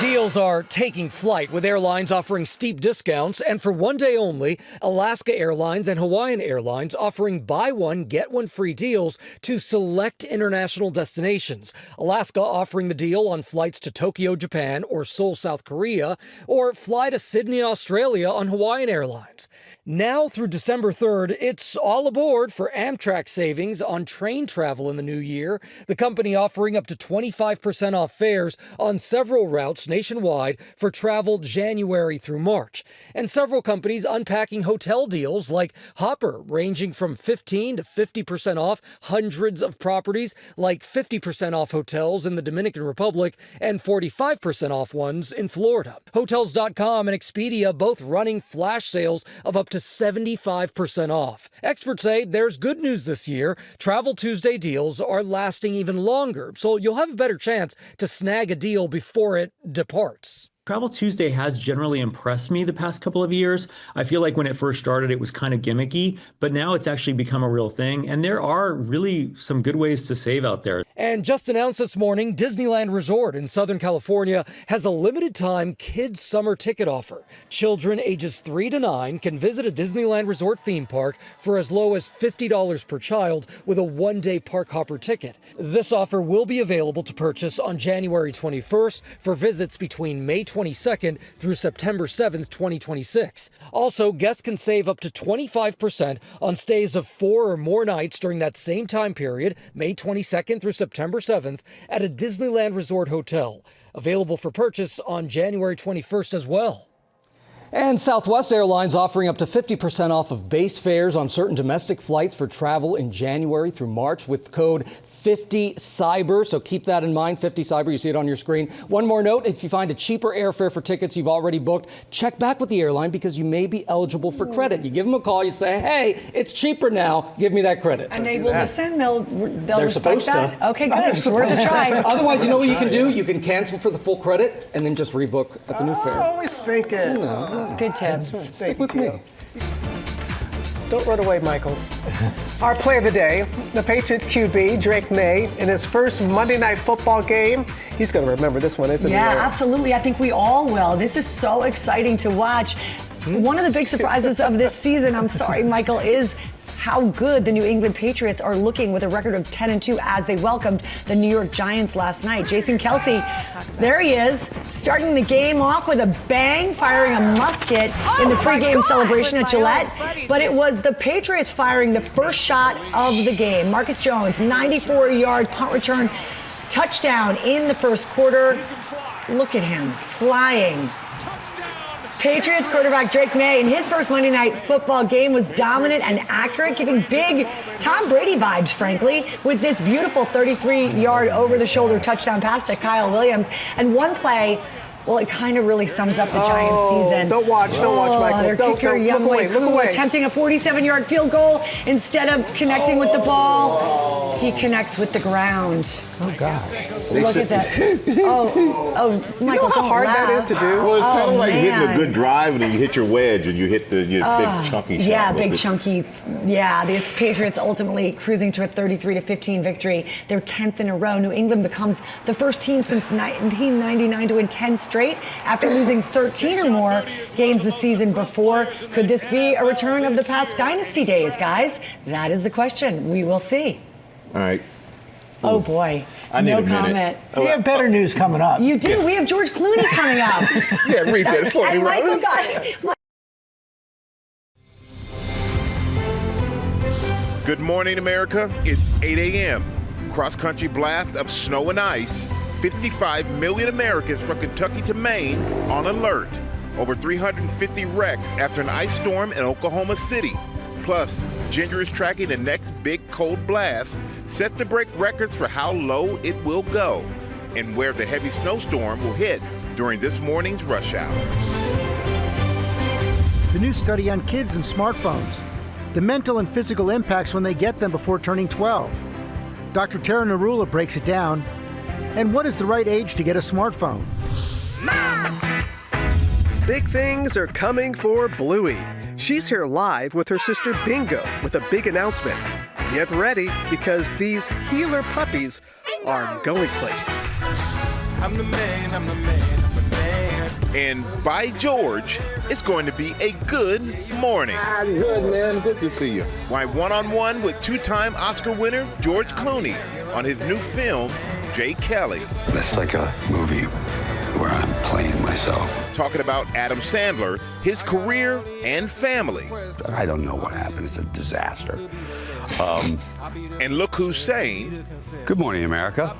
[SPEAKER 19] Deals are taking flight, with airlines offering steep discounts, and for one day only, Alaska Airlines and Hawaiian Airlines offering buy one, get one free deals to select international destinations. Alaska offering the deal on flights to Tokyo, Japan, or Seoul, South Korea, or fly to Sydney, Australia on Hawaiian Airlines. Now through December 3rd, it's all aboard for Amtrak savings on train travel in the new year. The company offering up to 25% off fares on several routes nationwide for travel January through March. And several companies unpacking hotel deals like Hopper, ranging from 15 to 50% off hundreds of properties, like 50% off hotels in the Dominican Republic and 45% off ones in Florida. Hotels.com and Expedia both running flash sales of up to 75% off. Experts say there's good news this year. Travel Tuesday deals are lasting even longer, so you'll have a better chance to snag a deal before it departs.
[SPEAKER 29] Travel Tuesday has generally impressed me the past couple of years. I feel like when it first started, it was kind of gimmicky, but now it's actually become a real thing. And there are really some good ways to save out there.
[SPEAKER 19] And just announced this morning, Disneyland Resort in Southern California has a limited time kids summer ticket offer. Children ages 3 to 9 can visit a Disneyland Resort theme park for as low as $50 per child with a one-day park hopper ticket. This offer will be available to purchase on January 21st for visits between May 22nd through September 7th, 2026. Also, guests can save up to 25% on stays of 4 or more nights during that same time period, May 22nd through September 7th, at a Disneyland Resort hotel. Available for purchase on January 21st as well. And Southwest Airlines offering up to 50% off of base fares on certain domestic flights for travel in January through March with code 50CYBER. So keep that in mind, 50CYBER. You see it on your screen. One more note, if you find a cheaper airfare for tickets you've already booked, check back with the airline because you may be eligible for credit. You give them a call, you say, hey, it's cheaper now. Give me that credit.
[SPEAKER 4] And they will listen. They're
[SPEAKER 19] respect
[SPEAKER 4] supposed
[SPEAKER 19] that.
[SPEAKER 4] To. Okay, good. It's worth a try.
[SPEAKER 19] Otherwise, you know what you can do? You can cancel for the full credit and then just rebook at the new fare.
[SPEAKER 3] I always think it.
[SPEAKER 4] Good tips.
[SPEAKER 19] Stick with me.
[SPEAKER 3] Don't run away, Michael. Our player of the day, the Patriots QB, Drake May, in his first Monday Night Football game. He's going to remember this one, isn't he?
[SPEAKER 4] Yeah, absolutely. I think we all will. This is so exciting to watch. One of the big surprises of this season, I'm sorry, Michael, is how good the New England Patriots are looking with a record of 10-2 as they welcomed the New York Giants last night. Jason Kelce, there he is, starting the game off with a bang, firing a musket in the pregame celebration at Gillette. But it was the Patriots firing the first shot of the game. Marcus Jones, 94-yard punt return, touchdown in the first quarter. Look at him, flying. Patriots quarterback Drake May in his first Monday Night Football game was dominant and accurate, giving big Tom Brady vibes, frankly, with this beautiful 33-yard over-the-shoulder touchdown pass to Kyle Williams. And one play, well, it kind of really sums up the Giants season.
[SPEAKER 3] Don't watch, Michael.
[SPEAKER 4] Their kicker, Young Wei Koo, attempting a 47-yard field goal instead of connecting with the ball. He connects with the ground.
[SPEAKER 10] Oh, gosh.
[SPEAKER 4] Look at that. Oh, Michael,
[SPEAKER 3] you know how hard that is to do?
[SPEAKER 1] Well, it's kind of like hitting a good drive and then you hit your wedge and you hit the big chunky shot.
[SPEAKER 4] Yeah, big chunky. Yeah, the Patriots ultimately cruising to a 33-15 victory. Their 10th in a row. New England becomes the first team since 1999 to win 10 straight after losing 13 or more games the season before. Could this be a return of the Pats dynasty days, guys? That is the question. We will see.
[SPEAKER 1] All right.
[SPEAKER 4] Oh, boy. No comment.
[SPEAKER 10] We have better news coming up.
[SPEAKER 4] You do. Yeah. We have George Clooney coming up.
[SPEAKER 1] Yeah, read that for me,
[SPEAKER 4] and Michael got it.
[SPEAKER 1] Good morning, America. It's 8 a.m. Cross-country blast of snow and ice. 55 million Americans from Kentucky to Maine on alert. Over 350 wrecks after an ice storm in Oklahoma City. Plus, Ginger is tracking the next big cold blast set to break records for how low it will go and where the heavy snowstorm will hit during this morning's rush hour.
[SPEAKER 10] The new study on kids and smartphones. The mental and physical impacts when they get them before turning 12. Dr. Tara Narula breaks it down. And what is the right age to get a smartphone?
[SPEAKER 3] Big things are coming for Bluey. She's here live with her sister Bingo with a big announcement. Get ready, because these healer puppies are going places.
[SPEAKER 11] I'm the man, I'm the man, I'm the man.
[SPEAKER 1] And by George, it's going to be a good morning.
[SPEAKER 5] Good, man. Good to see you.
[SPEAKER 1] My one-on-one with two-time Oscar winner George Clooney on his new film, J. Kelly.
[SPEAKER 2] It's like a movie where I'm playing myself.
[SPEAKER 1] Talking about Adam Sandler, his career, and family.
[SPEAKER 2] I don't know what happened. It's a disaster.
[SPEAKER 1] And look who's saying,
[SPEAKER 2] good morning, America.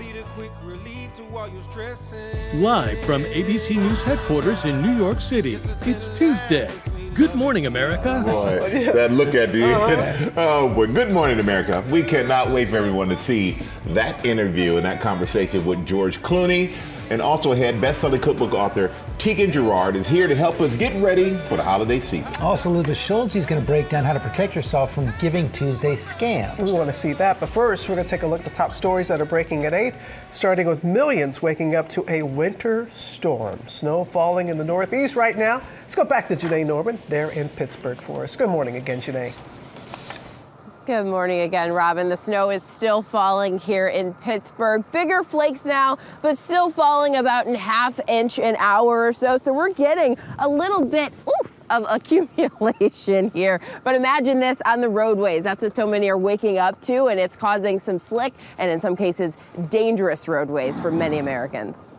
[SPEAKER 6] Live from ABC News headquarters in New York City, it's Tuesday. Good morning, America.
[SPEAKER 1] Boy, that look at the end. Oh, boy. Good morning, America. We cannot wait for everyone to see that interview and that conversation with George Clooney. And also ahead, best-selling cookbook author Tieghan Gerard is here to help us get ready for the holiday season.
[SPEAKER 10] Also, Elizabeth Schultz is going to break down how to protect yourself from Giving Tuesday scams.
[SPEAKER 3] We want to see that, but first we're going to take a look at the top stories that are breaking at 8, starting with millions waking up to a winter storm. Snow falling in the Northeast right now. Let's go back to Janae Norman there in Pittsburgh for us. Good morning again, Janae.
[SPEAKER 8] Good morning again, Robin. The snow is still falling here in Pittsburgh. Bigger flakes now, but still falling about a ½ inch an hour or so. So we're getting a little bit of accumulation here. But imagine this on the roadways. That's what so many are waking up to, and it's causing some slick and in some cases dangerous roadways for many Americans.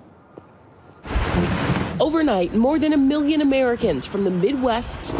[SPEAKER 14] Overnight, more than 1 million Americans from the Midwest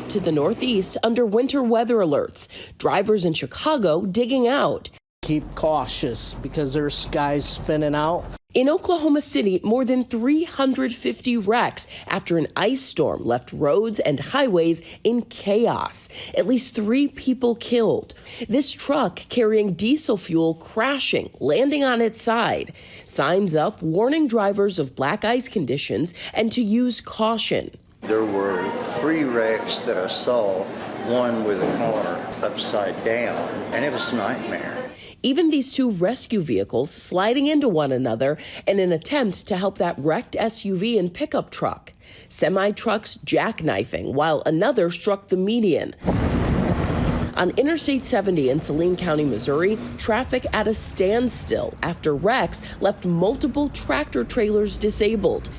[SPEAKER 14] to the Northeast under winter weather alerts. Drivers in Chicago digging out.
[SPEAKER 20] Keep cautious because there's skies spinning out.
[SPEAKER 14] In Oklahoma City, more than 350 wrecks after an ice storm left roads and highways in chaos. At least 3 people killed. This truck carrying diesel fuel crashing, landing on its side. Signs up warning drivers of black ice conditions and to use caution.
[SPEAKER 21] There were 3 wrecks that I saw, one with a car upside down, and it was a nightmare.
[SPEAKER 14] Even these 2 rescue vehicles sliding into one another in an attempt to help that wrecked SUV and pickup truck. Semi-trucks jackknifing while another struck the median. On Interstate 70 in Saline County, Missouri, traffic at a standstill after wrecks left multiple tractor trailers disabled.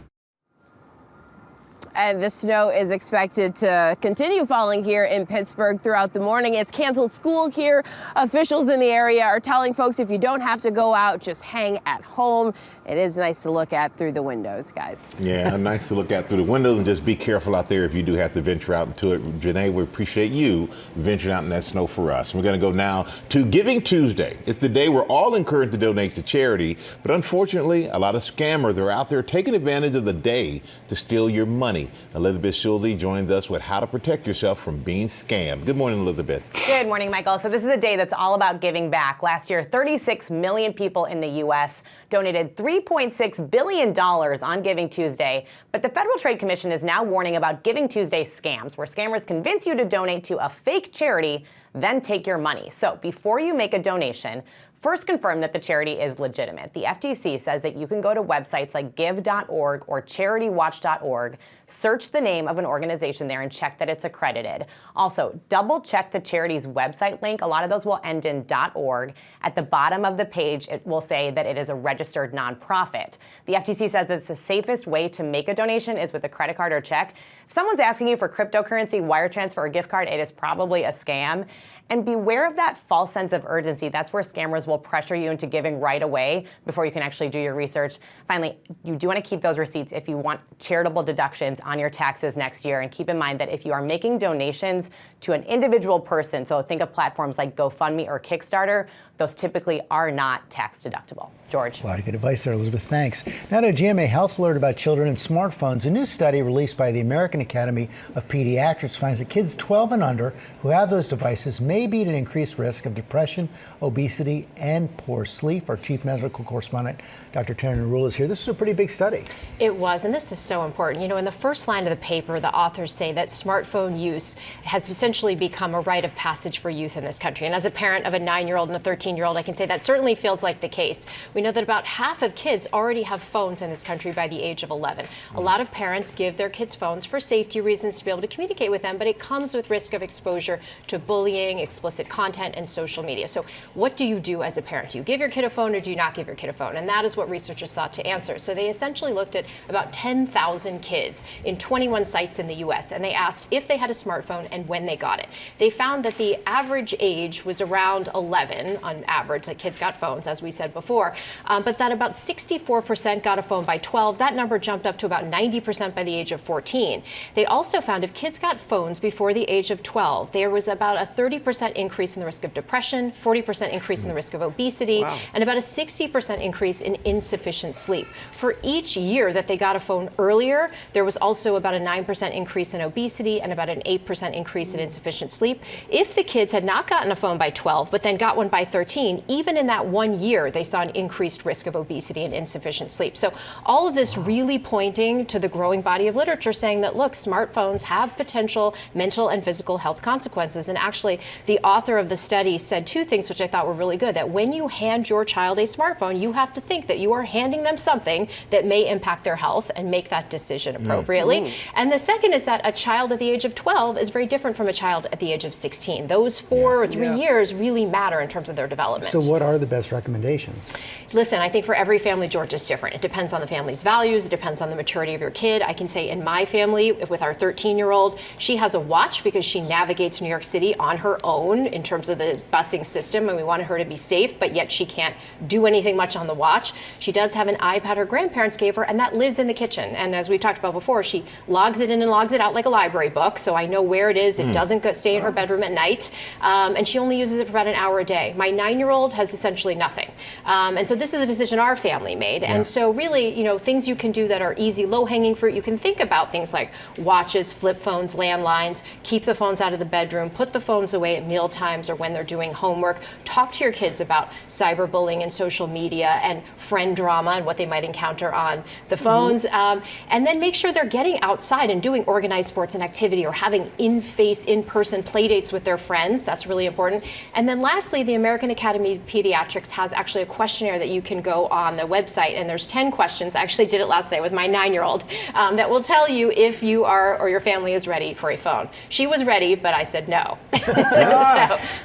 [SPEAKER 8] And the snow is expected to continue falling here in Pittsburgh throughout the morning. It's canceled school here. Officials in the area are telling folks if you don't have to go out, just hang at home. It is nice to look at through the windows, guys.
[SPEAKER 1] Yeah, nice to look at through the windows, and just be careful out there if you do have to venture out into it. Janae, we appreciate you venturing out in that snow for us. We're going to go now to Giving Tuesday. It's the day we're all encouraged to donate to charity, but unfortunately, a lot of scammers are out there taking advantage of the day to steal your money. Elizabeth Schultz joins us with how to protect yourself from being scammed. Good morning, Elizabeth.
[SPEAKER 22] Good morning, Michael. So this is a day that's all about giving back. Last year, 36 million people in the U.S. donated $3.6 billion on Giving Tuesday. But the Federal Trade Commission is now warning about Giving Tuesday scams, where scammers convince you to donate to a fake charity, then take your money. So before you make a donation, first confirm that the charity is legitimate. The FTC says that you can go to websites like give.org or charitywatch.org, search the name of an organization there and check that it's accredited. Also, double check the charity's website link. A lot of those will end in .org. At the bottom of the page, it will say that it is a registered nonprofit. The FTC says that the safest way to make a donation is with a credit card or check. If someone's asking you for cryptocurrency, wire transfer, or gift card, it is probably a scam. And beware of that false sense of urgency. That's where scammers will pressure you into giving right away before you can actually do your research. Finally, you do want to keep those receipts if you want charitable deductions on your taxes next year. And keep in mind that if you are making donations to an individual person, so think of platforms like GoFundMe or Kickstarter, those typically are not tax deductible. George.
[SPEAKER 10] A lot of good advice there, Elizabeth. Thanks. Now to a GMA health alert about children and smartphones. A new study released by the American Academy of Pediatrics finds that kids 12 and under who have those devices may be at an increased risk of depression, obesity, and poor sleep. Our chief medical correspondent, Dr. Tieghan Gerard, is here. This is a pretty big study.
[SPEAKER 23] It was, and this is so important. You know, in the first line of the paper, the authors say that smartphone use has essentially become a rite of passage for youth in this country. And as a parent of a 9-year-old and a 13-year-old, I can say that certainly feels like the case. We know that about half of kids already have phones in this country by the age of 11. A lot of parents give their kids phones for safety reasons to be able to communicate with them, but it comes with risk of exposure to bullying, explicit content, and social media. So what do you do as a parent? Do you give your kid a phone or do you not give your kid a phone? And that is what researchers sought to answer. So they essentially looked at about 10,000 kids in 21 sites in the U.S., and they asked if they had a smartphone and when they got it. They found that the average age was around 11 on average, that kids got phones, as we said before, but that about 64% got a phone by 12. That number jumped up to about 90% by the age of 14. They also found if kids got phones before the age of 12, there was about a 30% increase in the risk of depression, 40% increase in the risk of obesity, and about a 60% increase in insufficient sleep. For each year that they got a phone earlier, there was also about a 9% increase in obesity and about an 8% increase in insufficient sleep. If the kids had not gotten a phone by 12, but then got one by 13, 13, even in that 1 year, they saw an increased risk of obesity and insufficient sleep. So all of this really pointing to the growing body of literature saying that, look, smartphones have potential mental and physical health consequences. And actually, the author of the study said two things which I thought were really good, that when you hand your child a smartphone, you have to think that you are handing them something that may impact their health and make that decision appropriately. And the second is that a child at the age of 12 is very different from a child at the age of 16. Those 4 or 3 years really matter in terms of their development.
[SPEAKER 10] So what are the best recommendations?
[SPEAKER 23] Listen, I think for every family, George, is different. It depends on the family's values. It depends on the maturity of your kid. I can say in my family, with our 13-year-old, she has a watch because she navigates New York City on her own in terms of the busing system, and we want her to be safe, but yet she can't do anything much on the watch. She does have an iPad her grandparents gave her, and that lives in the kitchen. And as we talked about before, she logs it in and logs it out like a library book, so I know where it is. It doesn't stay in her bedroom at night, and she only uses it for about an hour a day. My 9-year-old has essentially nothing. And so this is a decision our family made. And so really, you know, things you can do that are easy, low-hanging fruit, you can think about things like watches, flip phones, landlines, keep the phones out of the bedroom, put the phones away at meal times or when they're doing homework. Talk to your kids about cyberbullying and social media and friend drama and what they might encounter on the phones. And then make sure they're getting outside and doing organized sports and activity or having in-person play dates with their friends. That's really important. And then lastly, the American Academy of Pediatrics has actually a questionnaire that you can go on the website, and there's 10 questions. I actually did it last night with my 9-year-old that will tell you if you are or your family is ready for a phone. She was ready, but I said no.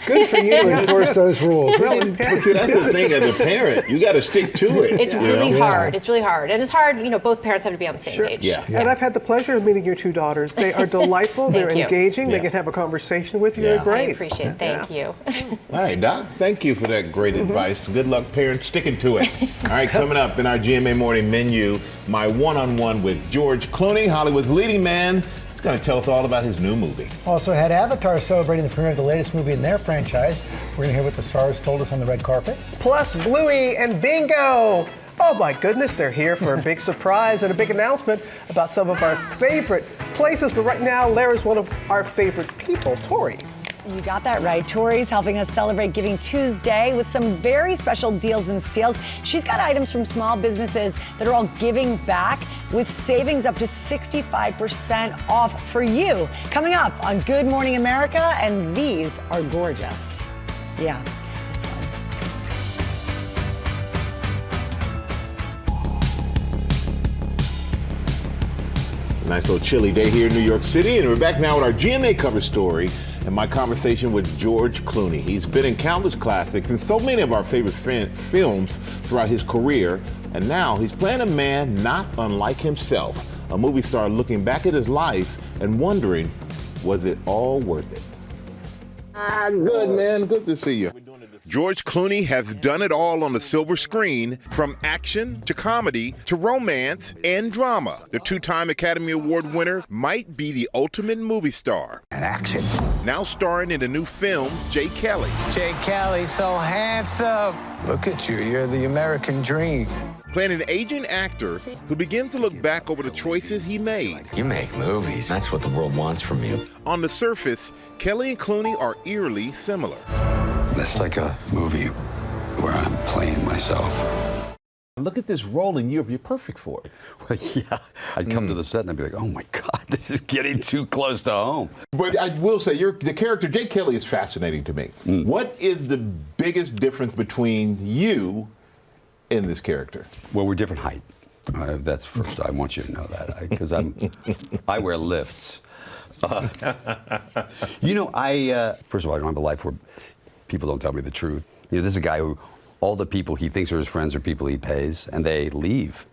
[SPEAKER 10] Good for you to enforce those rules.
[SPEAKER 5] But that's the thing, as a parent, you got to stick to it.
[SPEAKER 23] It's really hard. It's really hard. And it's hard, you know, both parents have to be on the same page.
[SPEAKER 3] And I've had the pleasure of meeting your two daughters. They are delightful. They're engaging. They can have a conversation with you. They're great.
[SPEAKER 23] I appreciate it. Thank you.
[SPEAKER 5] All right, Doc, thank you for that great advice. Good luck, parents, sticking to it. All right, coming up in our GMA Morning Menu, my one-on-one with George Clooney, Hollywood's leading man. He's going to tell us all about his new movie.
[SPEAKER 10] Also had Avatar celebrating the premiere of the latest movie in their franchise. We're going to hear what the stars told us on the red carpet.
[SPEAKER 3] Plus Bluey and Bingo. Oh my goodness, they're here for a big surprise and a big announcement about some of our favorite places. But right now, Lara's one of our favorite people, Tori.
[SPEAKER 4] You got that right. Tori's helping us celebrate Giving Tuesday with some very special deals and steals. She's got items from small businesses that are all giving back with savings up to 65% off for you. Coming up on Good Morning America, and these are gorgeous. Yeah.
[SPEAKER 5] Nice little chilly day here in New York City, and we're back now with our GMA cover story and my conversation with George Clooney. He's been in countless classics and so many of our favorite films throughout his career, and now he's playing a man not unlike himself, a movie star looking back at his life and wondering, was it all worth it?
[SPEAKER 1] Good, man. Good to see you. George Clooney has done it all on the silver screen, from action to comedy to romance and drama. The two-time Academy Award winner might be the ultimate movie star.
[SPEAKER 2] And action.
[SPEAKER 1] Now starring in the new film, Jay Kelly.
[SPEAKER 11] Jay Kelly, so handsome. Look at you, you're the American dream.
[SPEAKER 1] Playing an aging actor who begins to look back over the choices he made.
[SPEAKER 2] You make movies. That's what the world wants from you.
[SPEAKER 1] On the surface, Kelly and Clooney are eerily similar.
[SPEAKER 2] It's like a movie where I'm playing myself.
[SPEAKER 5] Look at this role in Europe. You're perfect for it.
[SPEAKER 2] Well, yeah. I'd come to the set and I'd be like, oh my God, this is getting too close to home.
[SPEAKER 5] But I will say, the character, Jay Kelly, is fascinating to me. What is the biggest difference between you and this character?
[SPEAKER 2] Well, we're different height. That's first. I want you to know that. Because I wear lifts. You know, first of all, I don't have a life where people don't tell me the truth. You know, this is a guy who, all the people he thinks are his friends are people he pays, and they leave.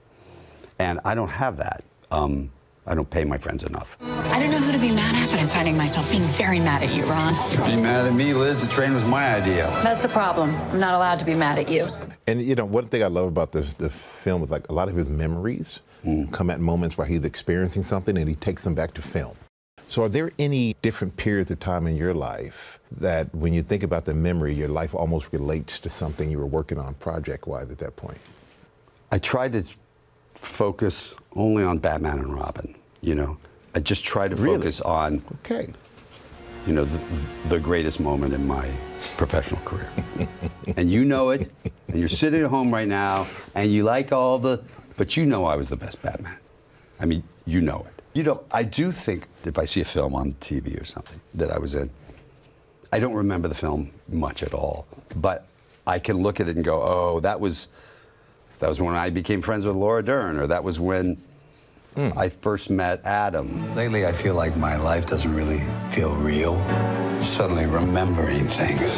[SPEAKER 2] And I don't have that. I don't pay my friends enough.
[SPEAKER 9] I don't know who to be mad at, but I'm finding myself being very mad at you, Ron.
[SPEAKER 2] Be mad at me, Liz. The train was my idea.
[SPEAKER 9] That's the problem. I'm not allowed to be mad at you.
[SPEAKER 5] And, you know, one thing I love about the film is, like, a lot of his memories come at moments where he's experiencing something and he takes them back to film. So are there any different periods of time in your life that when you think about the memory, your life almost relates to something you were working on project-wise at that point?
[SPEAKER 2] I tried to focus only on Batman and Robin, you know. I just tried to focus on, you know, the greatest moment in my professional career. And you know it, and you're sitting at home right now, and you like all the, but you know I was the best Batman. I mean, you know it. You know, I do think if I see a film on TV or something that I was in, I don't remember the film much at all, but I can look at it and go, oh, that was when I became friends with Laura Dern, or that was when I first met Adam.
[SPEAKER 11] Lately, I feel like my life doesn't really feel real. Suddenly remembering things.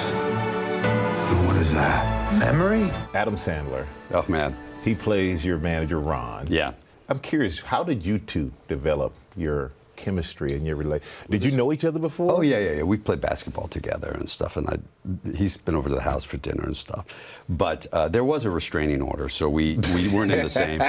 [SPEAKER 11] What is that? Memory?
[SPEAKER 5] Adam Sandler.
[SPEAKER 2] Oh, man.
[SPEAKER 5] He plays your manager, Ron.
[SPEAKER 2] Yeah.
[SPEAKER 5] I'm curious, how did you two develop your chemistry and your relationship? Did you know each other before?
[SPEAKER 2] Oh, yeah. We played basketball together and stuff, and he's been over to the house for dinner and stuff. But there was a restraining order, so we weren't in the same,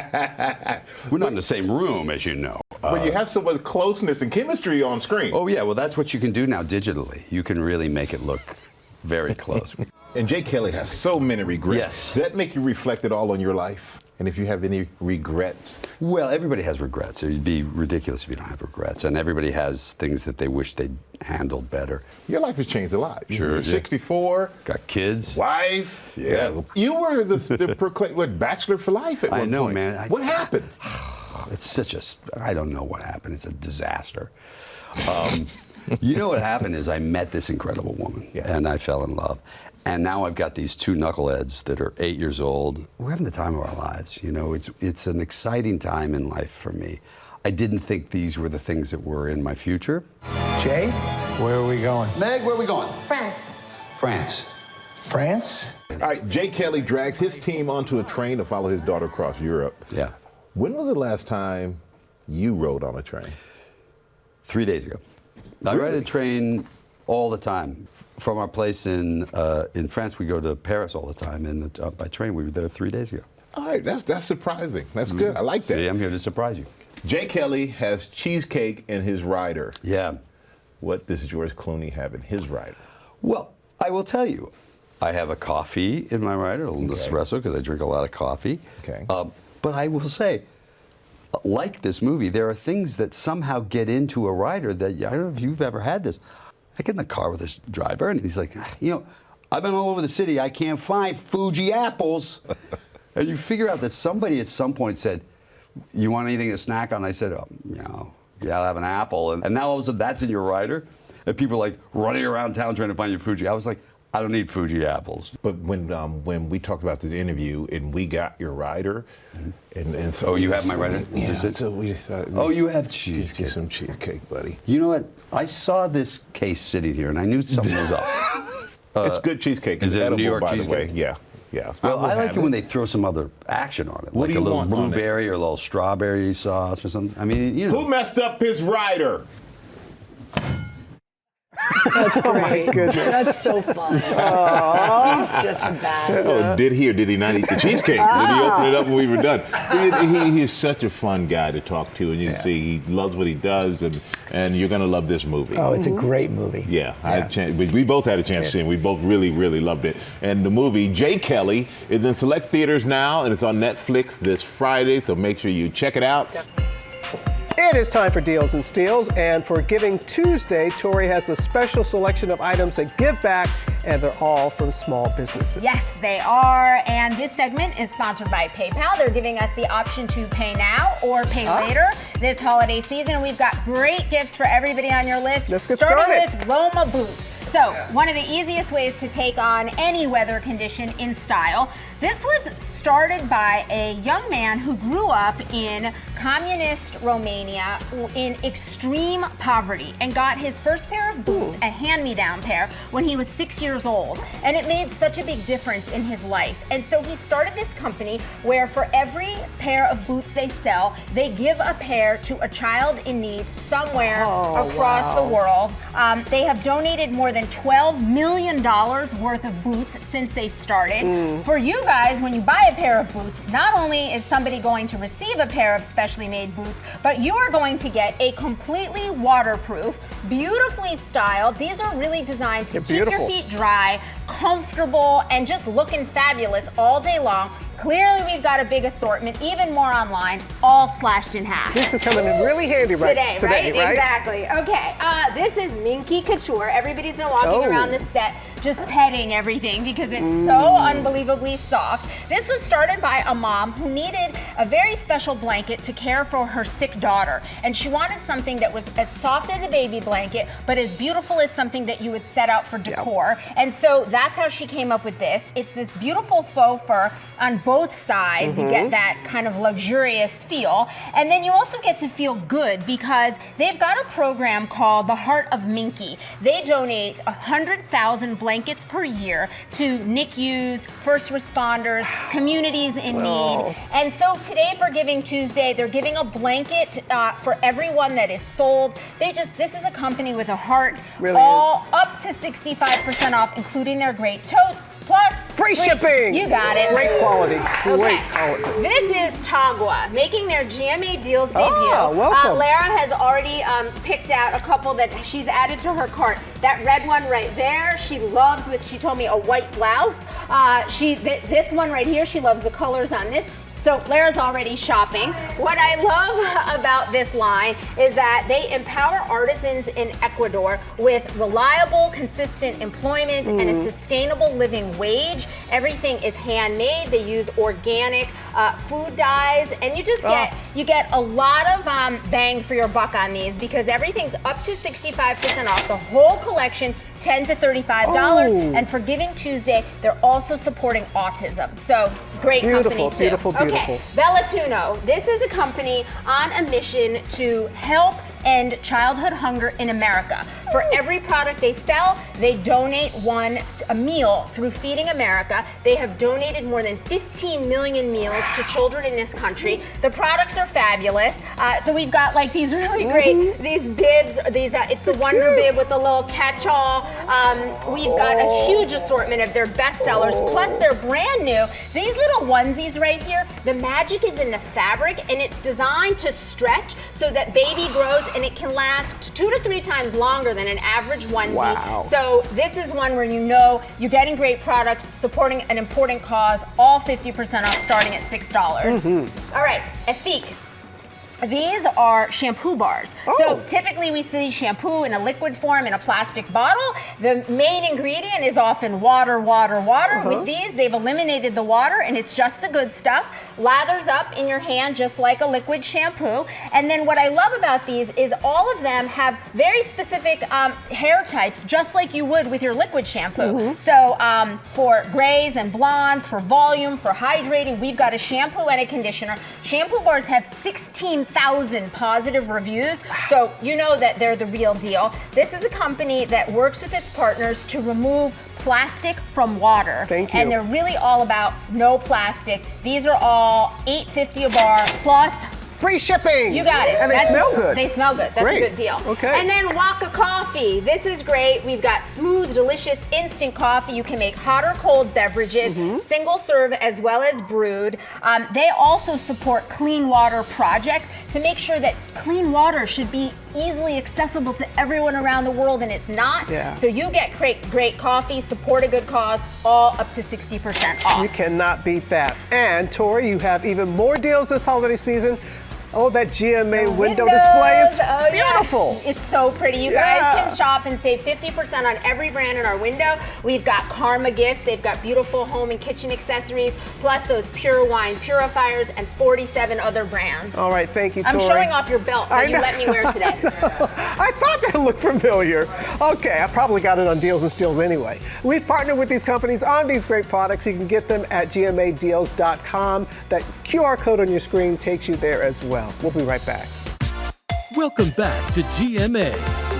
[SPEAKER 2] we're not in the same room, as you know.
[SPEAKER 5] But you have so much closeness and chemistry on screen.
[SPEAKER 2] Oh, yeah, well, that's what you can do now digitally. You can really make it look very close.
[SPEAKER 5] And Jay Kelly has so many regrets.
[SPEAKER 2] Yes.
[SPEAKER 5] Does that make you reflect at all on your life? And if you have any regrets?
[SPEAKER 2] Well, everybody has regrets. It'd be ridiculous if you don't have regrets. And everybody has things that they wish they'd handled better.
[SPEAKER 5] Your life has changed a lot.
[SPEAKER 2] Sure.
[SPEAKER 5] You're 64.
[SPEAKER 2] Got kids.
[SPEAKER 5] Wife.
[SPEAKER 2] Yeah.
[SPEAKER 5] You were the proclaimed bachelor for life at one point.
[SPEAKER 2] I know, man.
[SPEAKER 5] What happened?
[SPEAKER 2] It's such a, I don't know what happened. It's a disaster. You know what happened is I met this incredible woman, and I fell in love. And now I've got these two knuckleheads that are 8 years old. We're having the time of our lives. You know, it's an exciting time in life for me. I didn't think these were the things that were in my future.
[SPEAKER 11] Jay, where are we going?
[SPEAKER 2] Meg, where are we going?
[SPEAKER 23] France.
[SPEAKER 11] France. France?
[SPEAKER 5] All right, Jay Kelly dragged his team onto a train to follow his daughter across Europe.
[SPEAKER 2] Yeah.
[SPEAKER 5] When was the last time you rode on a train?
[SPEAKER 2] 3 days ago. I ride a train all the time. From our place in France, we go to Paris all the time, and by train we were there 3 days ago.
[SPEAKER 5] All right, that's surprising. That's good. I like that.
[SPEAKER 2] See, I'm here to surprise you.
[SPEAKER 5] Jay Kelly has cheesecake in his rider.
[SPEAKER 2] Yeah.
[SPEAKER 5] What does George Clooney have in his rider?
[SPEAKER 2] Well, I will tell you, I have a coffee in my rider, a little espresso, because I drink a lot of coffee.
[SPEAKER 5] Okay.
[SPEAKER 2] But I will say, like this movie, there are things that somehow get into a rider that, I don't know if you've ever had this. I get in the car with this driver, and he's like, you know, I've been all over the city. I can't find Fuji apples. And you figure out that somebody at some point said, you want anything to snack on? I said, oh, you know, yeah, I'll have an apple. And now all of a sudden that's in your rider. And people are like running around town trying to find your Fuji. I was like, I don't need Fuji apples.
[SPEAKER 5] But when we talked about this interview and we got your rider, and so
[SPEAKER 2] oh, you have my rider?
[SPEAKER 5] Yeah.
[SPEAKER 2] Is this it?
[SPEAKER 5] So we decided.
[SPEAKER 2] Oh, you have cheesecake.
[SPEAKER 5] Get some cheesecake, buddy.
[SPEAKER 2] You know what? I saw this case sitting here, and I knew something was up.
[SPEAKER 5] It's good cheesecake.
[SPEAKER 2] Is
[SPEAKER 5] it's
[SPEAKER 2] it
[SPEAKER 5] edible,
[SPEAKER 2] New York
[SPEAKER 5] by
[SPEAKER 2] cheesecake?
[SPEAKER 5] The way. Yeah. Yeah.
[SPEAKER 2] Well, I like it when they throw some other action on it,
[SPEAKER 5] What
[SPEAKER 2] like
[SPEAKER 5] do
[SPEAKER 2] a
[SPEAKER 5] you
[SPEAKER 2] little
[SPEAKER 5] want on it?
[SPEAKER 2] blueberry or a little strawberry sauce or something. I mean, you know.
[SPEAKER 5] Who messed up his rider?
[SPEAKER 4] That's great.
[SPEAKER 3] Oh my goodness.
[SPEAKER 4] That's so fun. He's just the best.
[SPEAKER 5] Oh, did he or did he not eat the cheesecake? Did he open it up when we were done? He is such a fun guy to talk to, and you see he loves what he does, and you're going to love this movie.
[SPEAKER 10] Oh, it's a great movie.
[SPEAKER 5] Yeah, we both had a chance to see it. We both really, really loved it. And the movie, Jay Kelly, is in select theaters now, and it's on Netflix this Friday, so make sure you check it out.
[SPEAKER 3] Yep. It is time for Deals and Steals, and for Giving Tuesday, Tori has a special selection of items that give back, and they're all from small businesses.
[SPEAKER 12] Yes, they are, and this segment is sponsored by PayPal. They're giving us the option to pay now or pay later this holiday season. We've got great gifts for everybody on your list.
[SPEAKER 3] Let's get
[SPEAKER 12] starting
[SPEAKER 3] started.
[SPEAKER 12] with Roma boots. So, one of the easiest ways to take on any weather condition in style. This was started by a young man who grew up in communist Romania in extreme poverty and got his first pair of boots, a hand-me-down pair, when he was 6 years old. And it made such a big difference in his life. And so he started this company where for every pair of boots they sell, they give a pair to a child in need somewhere across the world. They have donated more than $12 million worth of boots since they started. For you guys, when you buy a pair of boots, not only is somebody going to receive a pair of specially made boots, but you are going to get a completely waterproof, beautifully styled. These are really designed to keep your feet dry, comfortable, and just looking fabulous all day long. Clearly, we've got a big assortment, even more online, all slashed in half.
[SPEAKER 3] This is coming in really handy right
[SPEAKER 12] today, right? Exactly. Okay, this is Minky Couture. Everybody's been walking around this set just petting everything because it's so unbelievably soft. This was started by a mom who needed a very special blanket to care for her sick daughter. And she wanted something that was as soft as a baby blanket, but as beautiful as something that you would set out for decor. And so that's how she came up with this. It's this beautiful faux fur on both sides. You get that kind of luxurious feel. And then you also get to feel good because they've got a program called the Heart of Minky. They donate 100,000 blankets per year to NICUs, first responders, communities in need. And so today for Giving Tuesday, they're giving a blanket for everyone that is sold. This is a company with a heart, all up to 65% off, including their great totes. Plus,
[SPEAKER 3] free shipping.
[SPEAKER 12] You got it.
[SPEAKER 3] Great quality. Great quality.
[SPEAKER 12] This is Tagua making their GMA Deals debut.
[SPEAKER 3] Welcome.
[SPEAKER 12] Lara has already picked out a couple that she's added to her cart. That red one right there, she loves with, she told me, a white blouse. This one right here, she loves the colors on this. So Lara's already shopping. What I love about this line is that they empower artisans in Ecuador with reliable, consistent employment and a sustainable living wage. Everything is handmade. They use organic food dyes, and you just get a lot of bang for your buck on these because everything's up to 65% off. The whole collection, $10 to $35. And for Giving Tuesday, they're also supporting autism. So great company too.
[SPEAKER 3] Beautiful.
[SPEAKER 12] Okay, Bellatuno. This is a company on a mission to help end childhood hunger in America. For every product they sell, they donate a meal through Feeding America. They have donated more than 15 million meals to children in this country. The products are fabulous. So we've got like these really great, these bibs, it's the Wonder Bib with the little catch-all. We've got a huge assortment of their best sellers, plus they're brand new. These little onesies right here, the magic is in the fabric, and it's designed to stretch so that baby grows and it can last 2 to 3 times longer than an average onesie.
[SPEAKER 3] Wow.
[SPEAKER 12] So this is one where you know you're getting great products, supporting an important cause, all 50% off, starting at $6. All right, Ethique. These are shampoo bars. So typically we see shampoo in a liquid form in a plastic bottle. The main ingredient is often water. With these, they've eliminated the water and it's just the good stuff. Lathers up in your hand just like a liquid shampoo. And then what I love about these is all of them have very specific hair types, just like you would with your liquid shampoo. So for grays and blondes, for volume, for hydrating, we've got a shampoo and a conditioner. Shampoo bars have 16,000 positive reviews, so you know that they're the real deal. This is a company that works with its partners to remove plastic from water.
[SPEAKER 3] Thank you.
[SPEAKER 12] And they're really all about no plastic. These are all $8.50 a bar plus
[SPEAKER 3] free shipping.
[SPEAKER 12] You got it.
[SPEAKER 3] And they smell good.
[SPEAKER 12] They smell good. That's a good deal.
[SPEAKER 3] Okay.
[SPEAKER 12] And then Waka Coffee. This is great. We've got smooth, delicious instant coffee. You can make hot or cold beverages, single serve as well as brewed. They also support clean water projects to make sure that clean water should be easily accessible to everyone around the world, and it's not. So you get great coffee, support a good cause, all up to 60% off.
[SPEAKER 3] You cannot beat that. And Tori, you have even more deals this holiday season. Oh, that GMA window display is beautiful.
[SPEAKER 12] Yeah. It's so pretty. You guys can shop and save 50% on every brand in our window. We've got Karma gifts. They've got beautiful home and kitchen accessories, plus those pure wine purifiers and 47 other brands.
[SPEAKER 3] All right, thank you, Tori.
[SPEAKER 12] I'm showing off your belt that you let me wear today.
[SPEAKER 3] I thought that looked familiar. Okay, I probably got it on Deals and Steals anyway. We've partnered with these companies on these great products. You can get them at gmadeals.com. That QR code on your screen takes you there as well. We'll be right back.
[SPEAKER 6] Welcome back to GMA,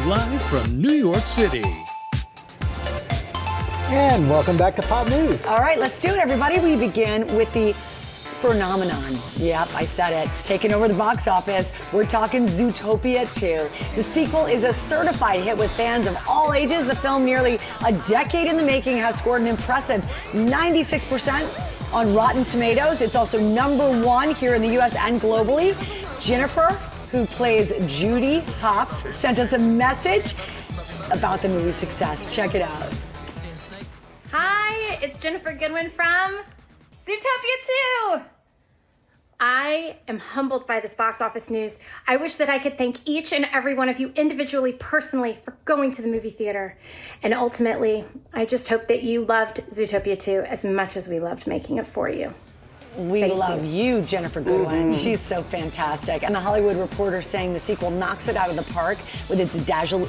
[SPEAKER 6] live from New York City.
[SPEAKER 10] And welcome back to Pop News.
[SPEAKER 4] All right, let's do it, everybody. We begin with the phenomenon. Yep, I said it. It's taken over the box office. We're talking Zootopia 2. The sequel is a certified hit with fans of all ages. The film, nearly a decade in the making, has scored an impressive 96% on Rotten Tomatoes. It's also #1 here in the US and globally. Jennifer, who plays Judy Hopps, sent us a message about the movie's success. Check it out.
[SPEAKER 7] Hi, it's Jennifer Goodwin from Zootopia 2. I am humbled by this box office news. I wish that I could thank each and every one of you individually, personally, for going to the movie theater. And ultimately, I just hope that you loved Zootopia 2 as much as we loved making it for you.
[SPEAKER 4] We love you, Jennifer Goodwin. She's so fantastic. And The Hollywood Reporter saying the sequel knocks it out of the park with its dazzling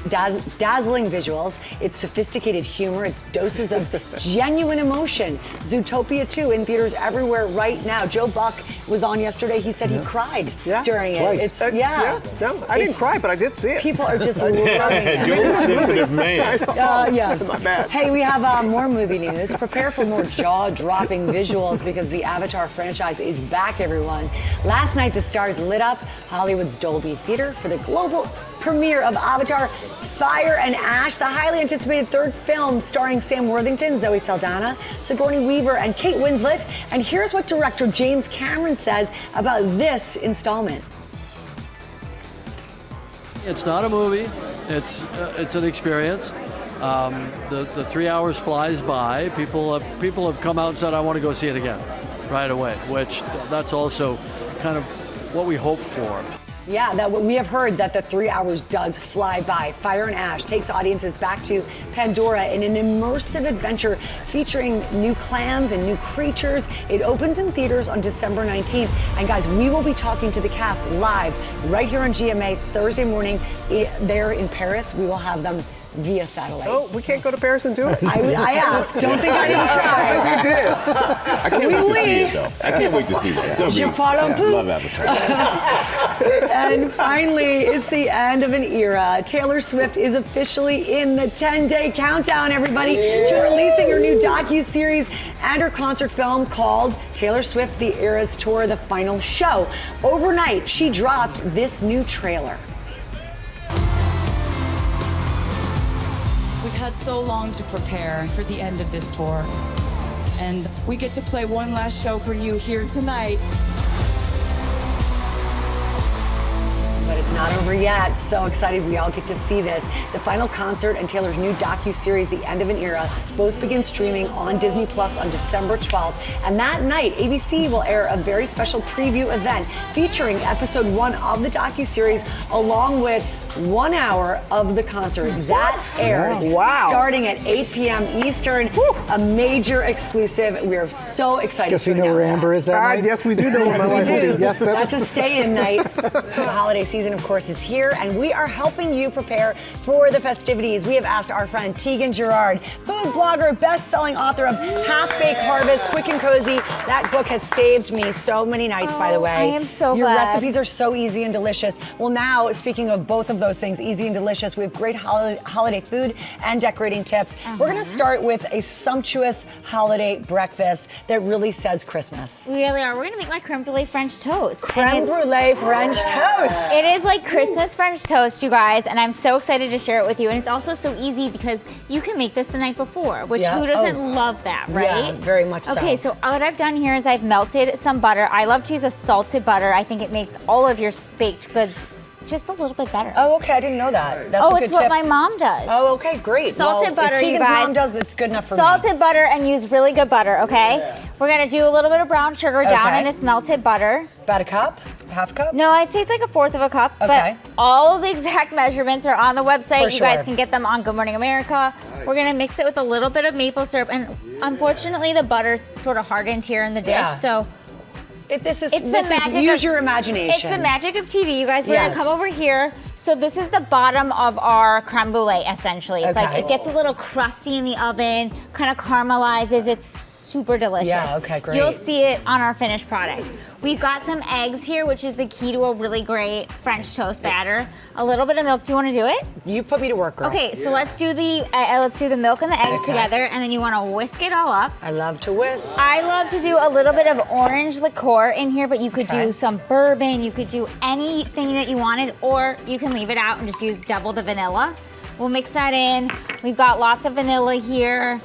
[SPEAKER 4] visuals, its sophisticated humor, its doses of genuine emotion. Zootopia 2 in theaters everywhere right now. Joe Buck was on yesterday. He said he cried during it. It's,
[SPEAKER 3] No, I didn't cry, but I did see it.
[SPEAKER 4] People are just loving it.
[SPEAKER 5] Joe's a sensitive man.
[SPEAKER 4] Yes.
[SPEAKER 3] My bad.
[SPEAKER 4] Hey, we have more movie news. Prepare for more jaw-dropping visuals because the Avatar franchise is back, everyone. Last night, the stars lit up Hollywood's Dolby Theater for the global premiere of Avatar Fire and Ash, the highly anticipated third film starring Sam Worthington, Zoe Saldana, Sigourney Weaver, and Kate Winslet. And here's what director James Cameron says about this installment.
[SPEAKER 13] It's not a movie. It's an experience. The 3 hours flies by. People have come out and said, I want to go see it again right away, which that's also kind of what we hope for.
[SPEAKER 4] Yeah, that we have heard that the 3 hours does fly by. Fire and Ash takes audiences back to Pandora in an immersive adventure featuring new clans and new creatures. It opens in theaters on December 19th. And guys, we will be talking to the cast live right here on GMA Thursday morning. There in Paris, we will have them via satellite.
[SPEAKER 3] Oh, we can't go to Paris and do it?
[SPEAKER 4] I asked. Don't think I didn't try.
[SPEAKER 3] You did.
[SPEAKER 5] I can't wait to see it, though. I can't wait to see that. I love Avatar.
[SPEAKER 4] And finally, it's the end of an era. Taylor Swift is officially in the 10-day countdown, everybody, to releasing her new docu-series and her concert film called Taylor Swift: The Eras Tour, The Final Show. Overnight, she dropped this new trailer.
[SPEAKER 15] We've had so long to prepare for the end of this tour, and we get to play one last show for you here tonight.
[SPEAKER 4] But it's not over yet. So excited we all get to see this. The final concert and Taylor's new docu-series, The End of an Era, both begin streaming on Disney Plus on December 12th. And that night, ABC will air a very special preview event featuring episode 1 of the docu-series along with 1 hour of the concert. That airs starting at 8 p.m. Eastern. A major exclusive. We are so excited.
[SPEAKER 10] Guess we know where Amber is that night.
[SPEAKER 3] Yes, we do know
[SPEAKER 4] where
[SPEAKER 3] Amber is.
[SPEAKER 4] Yes, that's a stay-in night. The holiday season, of course, is here, and we are helping you prepare for the festivities. We have asked our friend Tieghan Gerard, food blogger, best-selling author of Half-Baked Harvest, Quick and Cozy. That book has saved me so many nights, by the way.
[SPEAKER 16] I am so
[SPEAKER 4] Your
[SPEAKER 16] glad.
[SPEAKER 4] recipes are so easy and delicious. Well, now, speaking of both of those things, easy and delicious, we have great holiday food and decorating tips. We're going to start with a sumptuous holiday breakfast that really says Christmas.
[SPEAKER 16] We really are. We're going to make my creme brulee French toast.
[SPEAKER 4] Creme brulee French toast.
[SPEAKER 16] It is like Christmas French toast, you guys, and I'm so excited to share it with you. And it's also so easy because you can make this the night before, which who doesn't love that, right?
[SPEAKER 4] Yeah, very much so.
[SPEAKER 16] Okay, so what I've done here is I've melted some butter. I love to use a salted butter. I think it makes all of your baked goods just a little bit better.
[SPEAKER 4] Oh, okay. I didn't know that. That's a good
[SPEAKER 16] it's what
[SPEAKER 4] tip.
[SPEAKER 16] my mom does.
[SPEAKER 4] Oh, okay. Great.
[SPEAKER 16] Salted butter,
[SPEAKER 4] if
[SPEAKER 16] you
[SPEAKER 4] Tegan's
[SPEAKER 16] guys.
[SPEAKER 4] mom does, it's good enough for
[SPEAKER 16] Salted
[SPEAKER 4] me.
[SPEAKER 16] butter and use really good butter, okay? Yeah. We're gonna do a little bit of brown sugar down in this melted butter.
[SPEAKER 4] About a cup? Half a cup?
[SPEAKER 16] No, I'd say it's like a fourth of a cup.
[SPEAKER 4] Okay.
[SPEAKER 16] But all of the exact measurements are on the website.
[SPEAKER 4] For
[SPEAKER 16] You guys
[SPEAKER 4] sure.
[SPEAKER 16] can get them on Good Morning America. We're gonna mix it with a little bit of maple syrup, and unfortunately the butter's sort of hardened here in the dish, so
[SPEAKER 4] Use your imagination.
[SPEAKER 16] It's the magic of TV, you guys. We're
[SPEAKER 4] Yes.
[SPEAKER 16] gonna come over here. So this is the bottom of our creme brulee, essentially. It's like it gets a little crusty in the oven, kind of caramelizes. It's super delicious.
[SPEAKER 4] Yeah, okay, great.
[SPEAKER 16] You'll see it on our finished product. We've got some eggs here, which is the key to a really great French toast batter. A little bit of milk. Do you want to do it?
[SPEAKER 4] You put me to work, girl.
[SPEAKER 16] Okay, so let's do the milk and the eggs together, and then you want to whisk it all up.
[SPEAKER 4] I love to whisk.
[SPEAKER 16] I love to do a little bit of orange liqueur in here, but you could do some bourbon. You could do anything that you wanted, or you can leave it out and just use double the vanilla. We'll mix that in. We've got lots of vanilla here.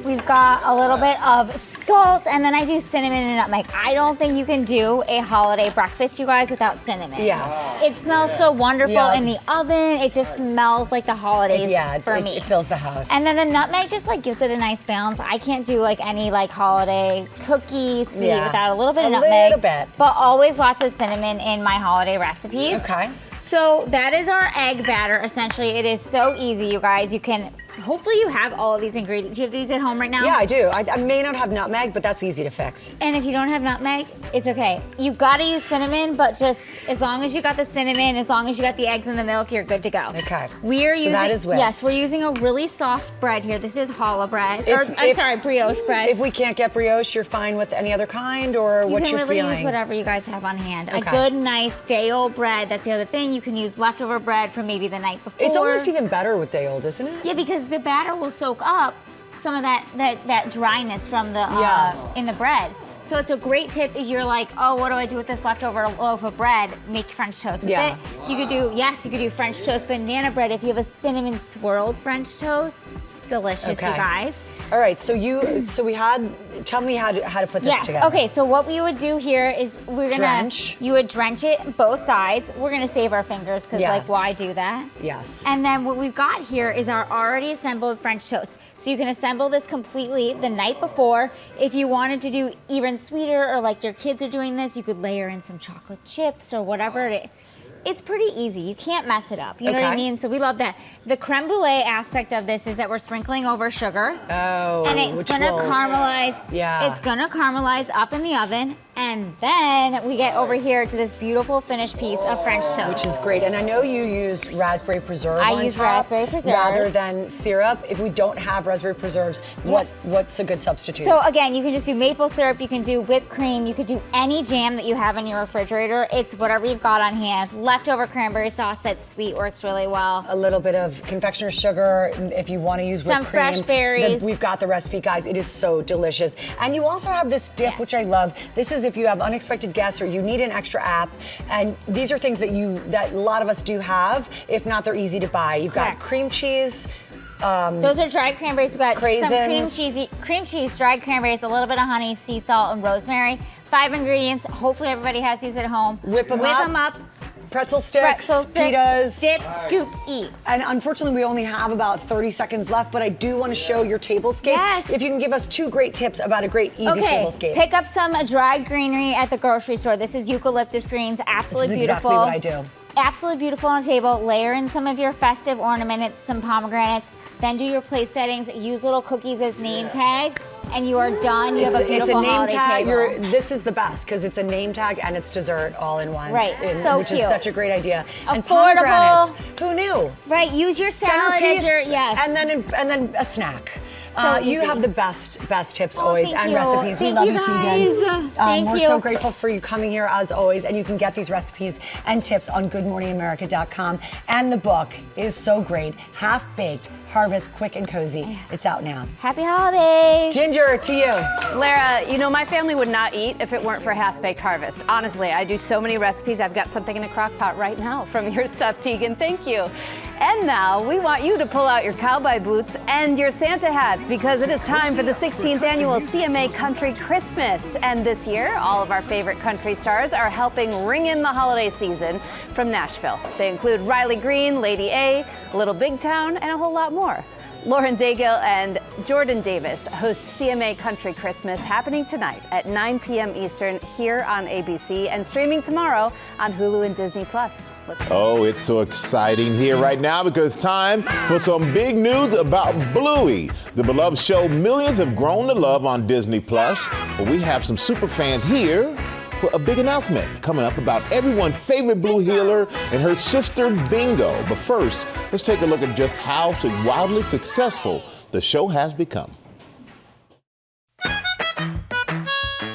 [SPEAKER 16] We've got a little bit of salt, and then I do cinnamon and nutmeg. I don't think you can do a holiday breakfast, you guys, without cinnamon.
[SPEAKER 4] Yeah.
[SPEAKER 16] It smells so wonderful in the oven. It just smells like the holidays for me.
[SPEAKER 4] It fills the house.
[SPEAKER 16] And then the nutmeg just like gives it a nice balance. I can't do like any like holiday cookie sweet without a little bit of nutmeg.
[SPEAKER 4] A little bit.
[SPEAKER 16] But always lots of cinnamon in my holiday recipes.
[SPEAKER 4] Okay.
[SPEAKER 16] So that is our egg batter, essentially. It is so easy, you guys. You can, hopefully you have all of these ingredients. Do you have these at home right now?
[SPEAKER 4] Yeah, I do. I may not have nutmeg, but that's easy to fix.
[SPEAKER 16] And if you don't have nutmeg, it's okay. You've got to use cinnamon, but just as long as you got the cinnamon, as long as you got the eggs and the milk, you're good to go.
[SPEAKER 4] Okay.
[SPEAKER 16] We are using,
[SPEAKER 4] that is whisk.
[SPEAKER 16] Yes, we're using a really soft bread here. This is challah bread, brioche bread.
[SPEAKER 4] If we can't get brioche, you're fine with any other kind, or what you're
[SPEAKER 16] You can really use
[SPEAKER 4] feeling?
[SPEAKER 16] whatever you guys have on hand.
[SPEAKER 4] Okay.
[SPEAKER 16] A good, nice day-old bread. That's the other thing. You can use leftover bread from maybe the night before.
[SPEAKER 4] It's almost even better with day-old, isn't it?
[SPEAKER 16] Yeah, because the batter will soak up some of that dryness from the in the bread. So it's a great tip if you're like, oh, what do I do with this leftover loaf of bread? Make French toast with it. You could do French toast banana bread if you have a cinnamon swirled French toast. Delicious, you guys.
[SPEAKER 4] All right, tell me how to put this together.
[SPEAKER 16] Yes, okay, so what we would do here is you would drench it both sides. We're gonna save our fingers because like, why do that?
[SPEAKER 4] Yes.
[SPEAKER 16] And then what we've got here is our already assembled French toast. So you can assemble this completely the night before. If you wanted to do even sweeter, or like your kids are doing this, you could layer in some chocolate chips or whatever it is. It's pretty easy. You can't mess it up. You know what I mean? So we love that. The creme brulee aspect of this is that we're sprinkling over sugar.
[SPEAKER 4] Oh,
[SPEAKER 16] and it's gonna caramelize.
[SPEAKER 4] Yeah.
[SPEAKER 16] It's gonna caramelize up in the oven. And then we get over here to this beautiful finished piece of French toast.
[SPEAKER 4] Which is great. And I know you use raspberry preserve
[SPEAKER 16] I
[SPEAKER 4] on
[SPEAKER 16] use
[SPEAKER 4] top
[SPEAKER 16] raspberry preserves.
[SPEAKER 4] rather than syrup. If we don't have raspberry preserves, what's a good substitute?
[SPEAKER 16] So again, you can just do maple syrup, you can do whipped cream, you could do any jam that you have in your refrigerator. It's whatever you've got on hand. Leftover cranberry sauce that's sweet works really well.
[SPEAKER 4] A little bit of confectioner's sugar if you want to use whipped cream.
[SPEAKER 16] Some fresh berries.
[SPEAKER 4] We've got the recipe, guys. It is so delicious. And you also have this dip, which I love. This is if you have unexpected guests or you need an extra app. And these are things that a lot of us do have. If not, they're easy to buy. You've got cream cheese.
[SPEAKER 16] Those are dried cranberries. We've got
[SPEAKER 4] craisins.
[SPEAKER 16] some cream cheese, dried cranberries, a little bit of honey, sea salt, and rosemary. 5 ingredients. Hopefully everybody has these at home.
[SPEAKER 4] Whip them
[SPEAKER 16] up.
[SPEAKER 4] Pretzel sticks, pitas.
[SPEAKER 16] Dip, scoop, eat.
[SPEAKER 4] And unfortunately, we only have about 30 seconds left, but I do want to show your tablescape.
[SPEAKER 16] Yes.
[SPEAKER 4] If you can give us 2 great tips about a great, easy tablescape.
[SPEAKER 16] Pick up some dried greenery at the grocery store. This is eucalyptus greens, absolutely beautiful.
[SPEAKER 4] This is exactly what I do.
[SPEAKER 16] Absolutely beautiful on a table. Layer in some of your festive ornaments, some pomegranates. Then do your place settings. Use little cookies as name tags, and you are done. You have a beautiful holiday table.
[SPEAKER 4] This is the best because it's a name tag and it's dessert all in one.
[SPEAKER 16] Right,
[SPEAKER 4] which is such a great idea. And
[SPEAKER 16] affordable.
[SPEAKER 4] pomegranates, who knew?
[SPEAKER 16] Right, use your salad as your
[SPEAKER 4] and then a snack.
[SPEAKER 16] So
[SPEAKER 4] you have the best tips always and recipes. We
[SPEAKER 16] Thank
[SPEAKER 4] love
[SPEAKER 16] you,
[SPEAKER 4] you, Tieghan.
[SPEAKER 16] guys. Thank
[SPEAKER 4] We're
[SPEAKER 16] you.
[SPEAKER 4] so grateful for you coming here as always, and you can get these recipes and tips on goodmorningamerica.com. And the book is so great, Half Baked, Harvest Quick and Cozy.
[SPEAKER 16] Yes.
[SPEAKER 4] It's out now.
[SPEAKER 16] Happy holidays.
[SPEAKER 4] Ginger, to you.
[SPEAKER 17] Lara, you know, my family would not eat if it weren't for Half Baked Harvest. Honestly, I do so many recipes. I've got something in a crock pot right now from your stuff, Tieghan. Thank you. And now we want you to pull out your cowboy boots and your Santa hats because it is time for the 16th annual CMA Country Christmas. And this year, all of our favorite country stars are helping ring in the holiday season from Nashville. They include Riley Green, Lady A, Little Big Town, and a whole lot more. Lauren Daigle and Jordan Davis host CMA Country Christmas happening tonight at 9 p.m. Eastern here on ABC and streaming tomorrow on Hulu and Disney+.
[SPEAKER 5] Oh, it's so exciting here right now because it's time for some big news about Bluey, the beloved show millions have grown to love on Disney+. But we have some super fans here for a big announcement coming up about everyone's favorite Blue healer and her sister Bingo. But first, let's take a look at just how wildly successful the show has become.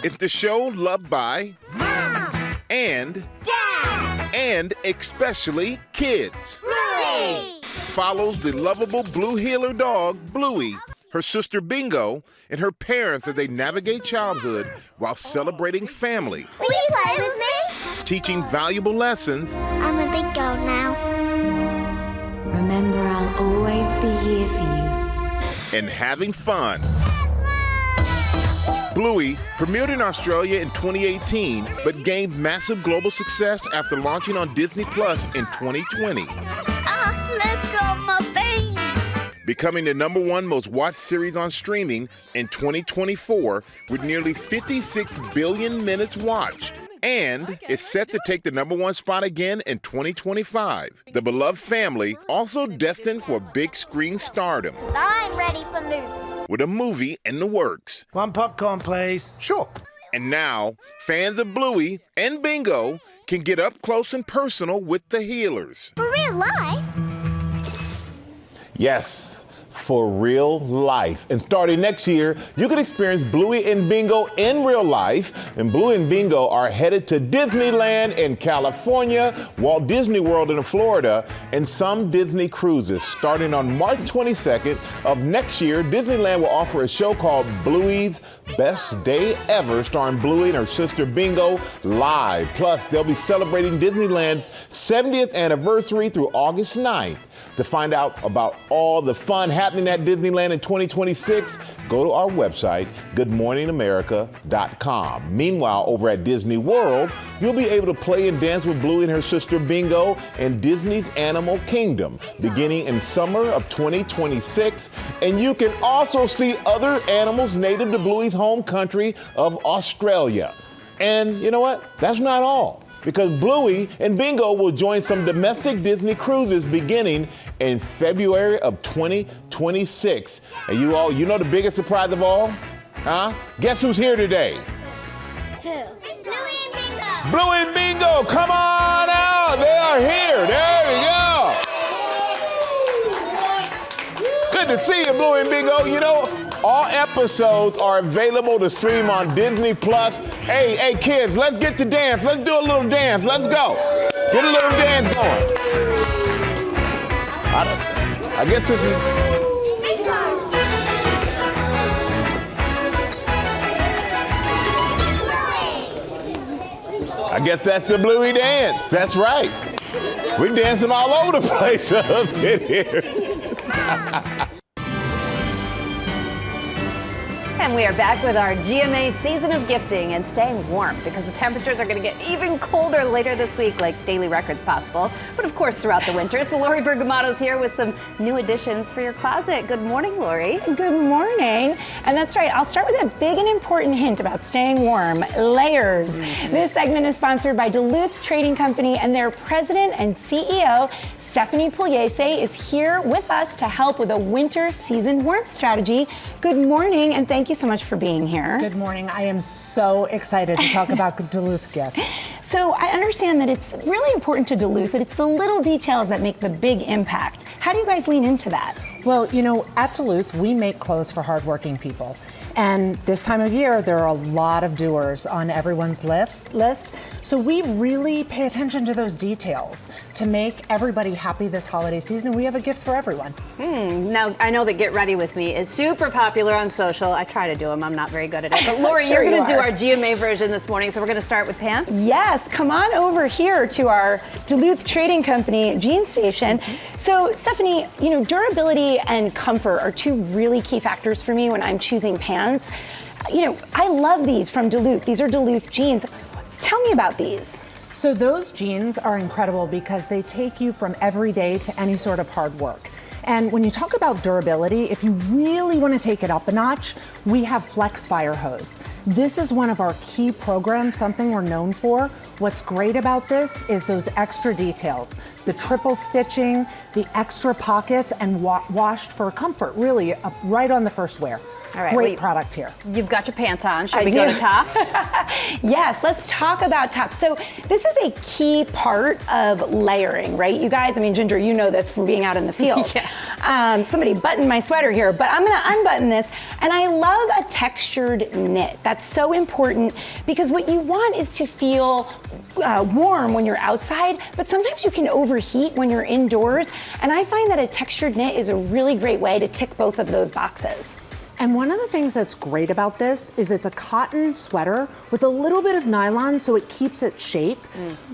[SPEAKER 5] It's the show loved by Mom and Dad and especially kids. Bluey follows the lovable Blue healer dog Bluey, her sister Bingo, and her parents as they navigate childhood while celebrating family.
[SPEAKER 18] Will you play with me?
[SPEAKER 5] Teaching valuable lessons.
[SPEAKER 18] I'm a big girl now.
[SPEAKER 19] Remember, I'll always be here for you.
[SPEAKER 5] And having fun.
[SPEAKER 1] Bluey premiered in Australia in 2018, but gained massive global success after launching on Disney Plus in 2020.
[SPEAKER 18] I slipped on my beans.
[SPEAKER 1] Becoming the #1 most watched series on streaming in 2024 with nearly 56 billion minutes watched. And it's set to take the #1 spot again in 2025. The beloved family also destined for big screen stardom.
[SPEAKER 18] I'm ready for movies.
[SPEAKER 1] With a movie in the works.
[SPEAKER 19] One popcorn, please.
[SPEAKER 1] Sure. And now, fans of Bluey and Bingo can get up close and personal with the healers.
[SPEAKER 18] For real life?
[SPEAKER 5] Yes, for real life. And starting next year, you can experience Bluey and Bingo in real life. And Bluey and Bingo are headed to Disneyland in California, Walt Disney World in Florida, and some Disney cruises. Starting on March 22nd of next year, Disneyland will offer a show called Bluey's Best Day Ever, starring Bluey and her sister Bingo live. Plus, they'll be celebrating Disneyland's 70th anniversary through August 9th. To find out about all the fun happening at Disneyland in 2026, go to our website, goodmorningamerica.com. Meanwhile, over at Disney World, you'll be able to play and dance with Bluey and her sister Bingo in Disney's Animal Kingdom, beginning in summer of 2026. And you can also see other animals native to Bluey's home country of Australia. And you know what? That's not all. Because Bluey and Bingo will join some domestic Disney cruises beginning in February of 2026. And you know the biggest surprise of all? Huh? Guess who's here today?
[SPEAKER 18] Who? Bluey and Bingo.
[SPEAKER 5] Bluey and Bingo, come on out. They are here. There we go. Good to see you, Bluey and Bingo. You know, all episodes are available to stream on Disney Plus. Hey, kids, let's get to dance. Let's do a little dance. Let's go. Get a little dance going. I guess this is... I guess that's the Bluey dance. That's right. We're dancing all over the place up in here.
[SPEAKER 17] And we are back with our GMA season of gifting and staying warm because the temperatures are going to get even colder later this week, like daily records possible. But of course, throughout the winter. So Lori Bergamotto's here with some new additions for your closet. Good morning, Lori.
[SPEAKER 20] Good morning. And that's right. I'll start with a big and important hint about staying warm, layers. This segment is sponsored by Duluth Trading Company, and their president and CEO, Stephanie Pugliese, is here with us to help with a winter season warmth strategy. Good morning, and thank you so much for being here.
[SPEAKER 21] Good morning. I am so excited to talk about Duluth gifts.
[SPEAKER 20] So I understand that it's really important to Duluth that it's the little details that make the big impact. How do you guys lean into that?
[SPEAKER 21] Well, you know, at Duluth, we make clothes for hardworking people. And this time of year, there are a lot of doers on everyone's list. So we really pay attention to those details to make everybody happy this holiday season. And we have a gift for everyone.
[SPEAKER 17] Now, I know that Get Ready With Me is super popular on social. I try to do them. I'm not very good at it. But Lori,
[SPEAKER 20] Sure
[SPEAKER 17] you're going
[SPEAKER 20] you
[SPEAKER 17] to do
[SPEAKER 20] are.
[SPEAKER 17] our GMA version this morning. So we're going to start with pants.
[SPEAKER 20] Yes, come on over here to our Duluth Trading Company jean station. So Stephanie, you know, durability and comfort are two really key factors for me when I'm choosing pants. You know, I love these from Duluth. These are Duluth jeans. Tell me about these.
[SPEAKER 21] So those jeans are incredible because they take you from everyday to any sort of hard work. And when you talk about durability, if you really want to take it up a notch, we have Flex Fire Hose. This is one of our key programs, something we're known for. What's great about this is those extra details, the triple stitching, the extra pockets, and washed for comfort, really right on the first wear.
[SPEAKER 17] All right,
[SPEAKER 21] Great product here.
[SPEAKER 17] You've got your pants on. Should we go to tops?
[SPEAKER 20] Yes, let's talk about tops. So this is a key part of layering, right? You guys, I mean, Ginger, you know this from being out in the field.
[SPEAKER 17] Yes.
[SPEAKER 20] Somebody buttoned my sweater here, but I'm gonna unbutton this. And I love a textured knit. That's so important because what you want is to feel warm when you're outside, but sometimes you can overheat when you're indoors. And I find that a textured knit is a really great way to tick both of those boxes.
[SPEAKER 21] And one of the things that's great about this is it's a cotton sweater with a little bit of nylon so it keeps its shape.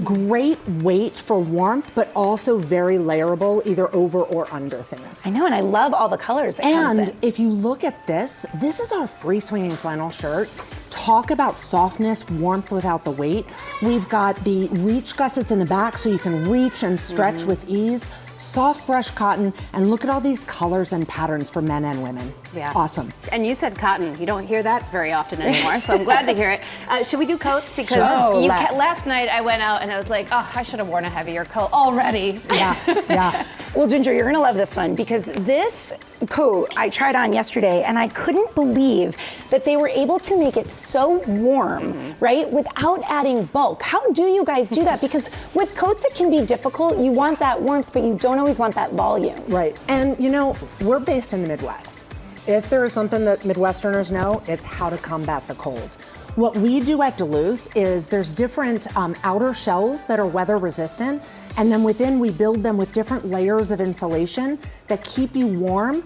[SPEAKER 21] Great weight for warmth, but also very layerable, either over or under things.
[SPEAKER 20] I know, and I love all the colors that comes in.
[SPEAKER 21] If you look at this is our free swinging flannel shirt. Talk about softness, warmth without the weight. We've got the reach gussets in the back so you can reach and stretch with ease. Soft brush cotton, and look at all these colors and patterns for men and women.
[SPEAKER 17] Yeah.
[SPEAKER 21] Awesome.
[SPEAKER 17] And you said cotton. You don't hear that very often anymore, so I'm glad to hear it. Should we do coats? Because last night I went out and I was like, oh, I should have worn a heavier coat already.
[SPEAKER 21] Yeah.
[SPEAKER 20] Well, Ginger, you're gonna love this one because this coat I tried on yesterday and I couldn't believe that they were able to make it so warm, right, without adding bulk. How do you guys do that? Because with coats it can be difficult. You want that warmth, but you don't always want that volume.
[SPEAKER 21] Right, and you know, we're based in the Midwest. If there is something that Midwesterners know, it's how to combat the cold. What we do at Duluth is there's different outer shells that are weather resistant, and then within we build them with different layers of insulation that keep you warm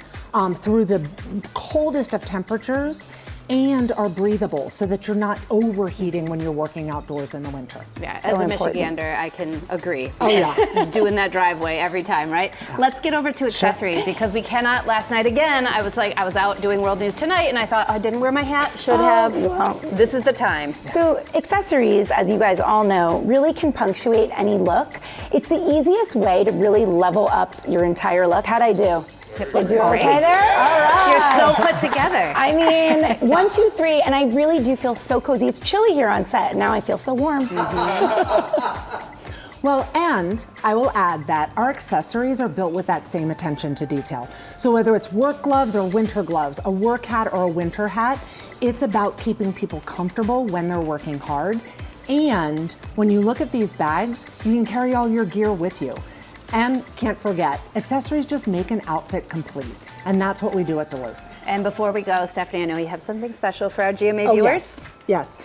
[SPEAKER 21] through the coldest of temperatures and are breathable so that you're not overheating when you're working outdoors in the winter.
[SPEAKER 17] Yeah,
[SPEAKER 21] So
[SPEAKER 17] as a
[SPEAKER 21] important.
[SPEAKER 17] Michigander, I can agree.
[SPEAKER 21] Oh, yeah.
[SPEAKER 17] Doing that driveway every time, right? Let's get over to accessories because we cannot. Last night again, I was out doing World News Tonight and I thought, I didn't wear my hat, should have.
[SPEAKER 20] Well.
[SPEAKER 17] This is the time.
[SPEAKER 20] So accessories, as you guys all know, really can punctuate any look. It's the easiest way to really level up your entire look. How'd I do?
[SPEAKER 17] It looks
[SPEAKER 20] great. Okay there? All right.
[SPEAKER 17] You're so put together.
[SPEAKER 20] I mean, 1, 2, 3, and I really do feel so cozy. It's chilly here on set. Now I feel so warm.
[SPEAKER 21] Well, and I will add that our accessories are built with that same attention to detail. So whether it's work gloves or winter gloves, a work hat or a winter hat, it's about keeping people comfortable when they're working hard. And when you look at these bags, you can carry all your gear with you. And can't forget, accessories just make an outfit complete. And that's what we do at Duluth.
[SPEAKER 17] And before we go, Stephanie, I know you have something special for our GMA viewers.
[SPEAKER 21] Yes.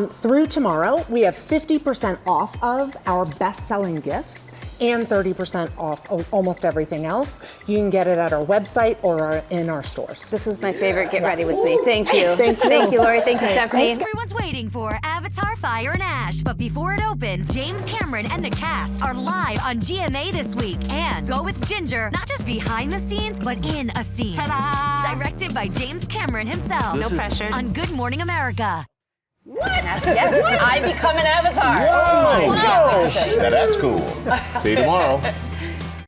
[SPEAKER 21] Through tomorrow, we have 50% off of our best-selling gifts and 30% off of almost everything else. You can get it at our website or in our stores.
[SPEAKER 17] This is my favorite Get Ready With Me. Thank you.
[SPEAKER 21] Thank you.
[SPEAKER 17] Thank you, Lori. Thank you, Stephanie.
[SPEAKER 8] Everyone's waiting for Avatar Fire and Ash. But before it opens, James Cameron and the cast are live on GMA this week. And go with Ginger, not just behind the scenes, but in a scene. Ta-da! Directed by James Cameron himself.
[SPEAKER 17] No pressure.
[SPEAKER 8] On Good Morning America.
[SPEAKER 17] What? Yes, I become an avatar.
[SPEAKER 5] Whoa! Now that's cool. See you tomorrow.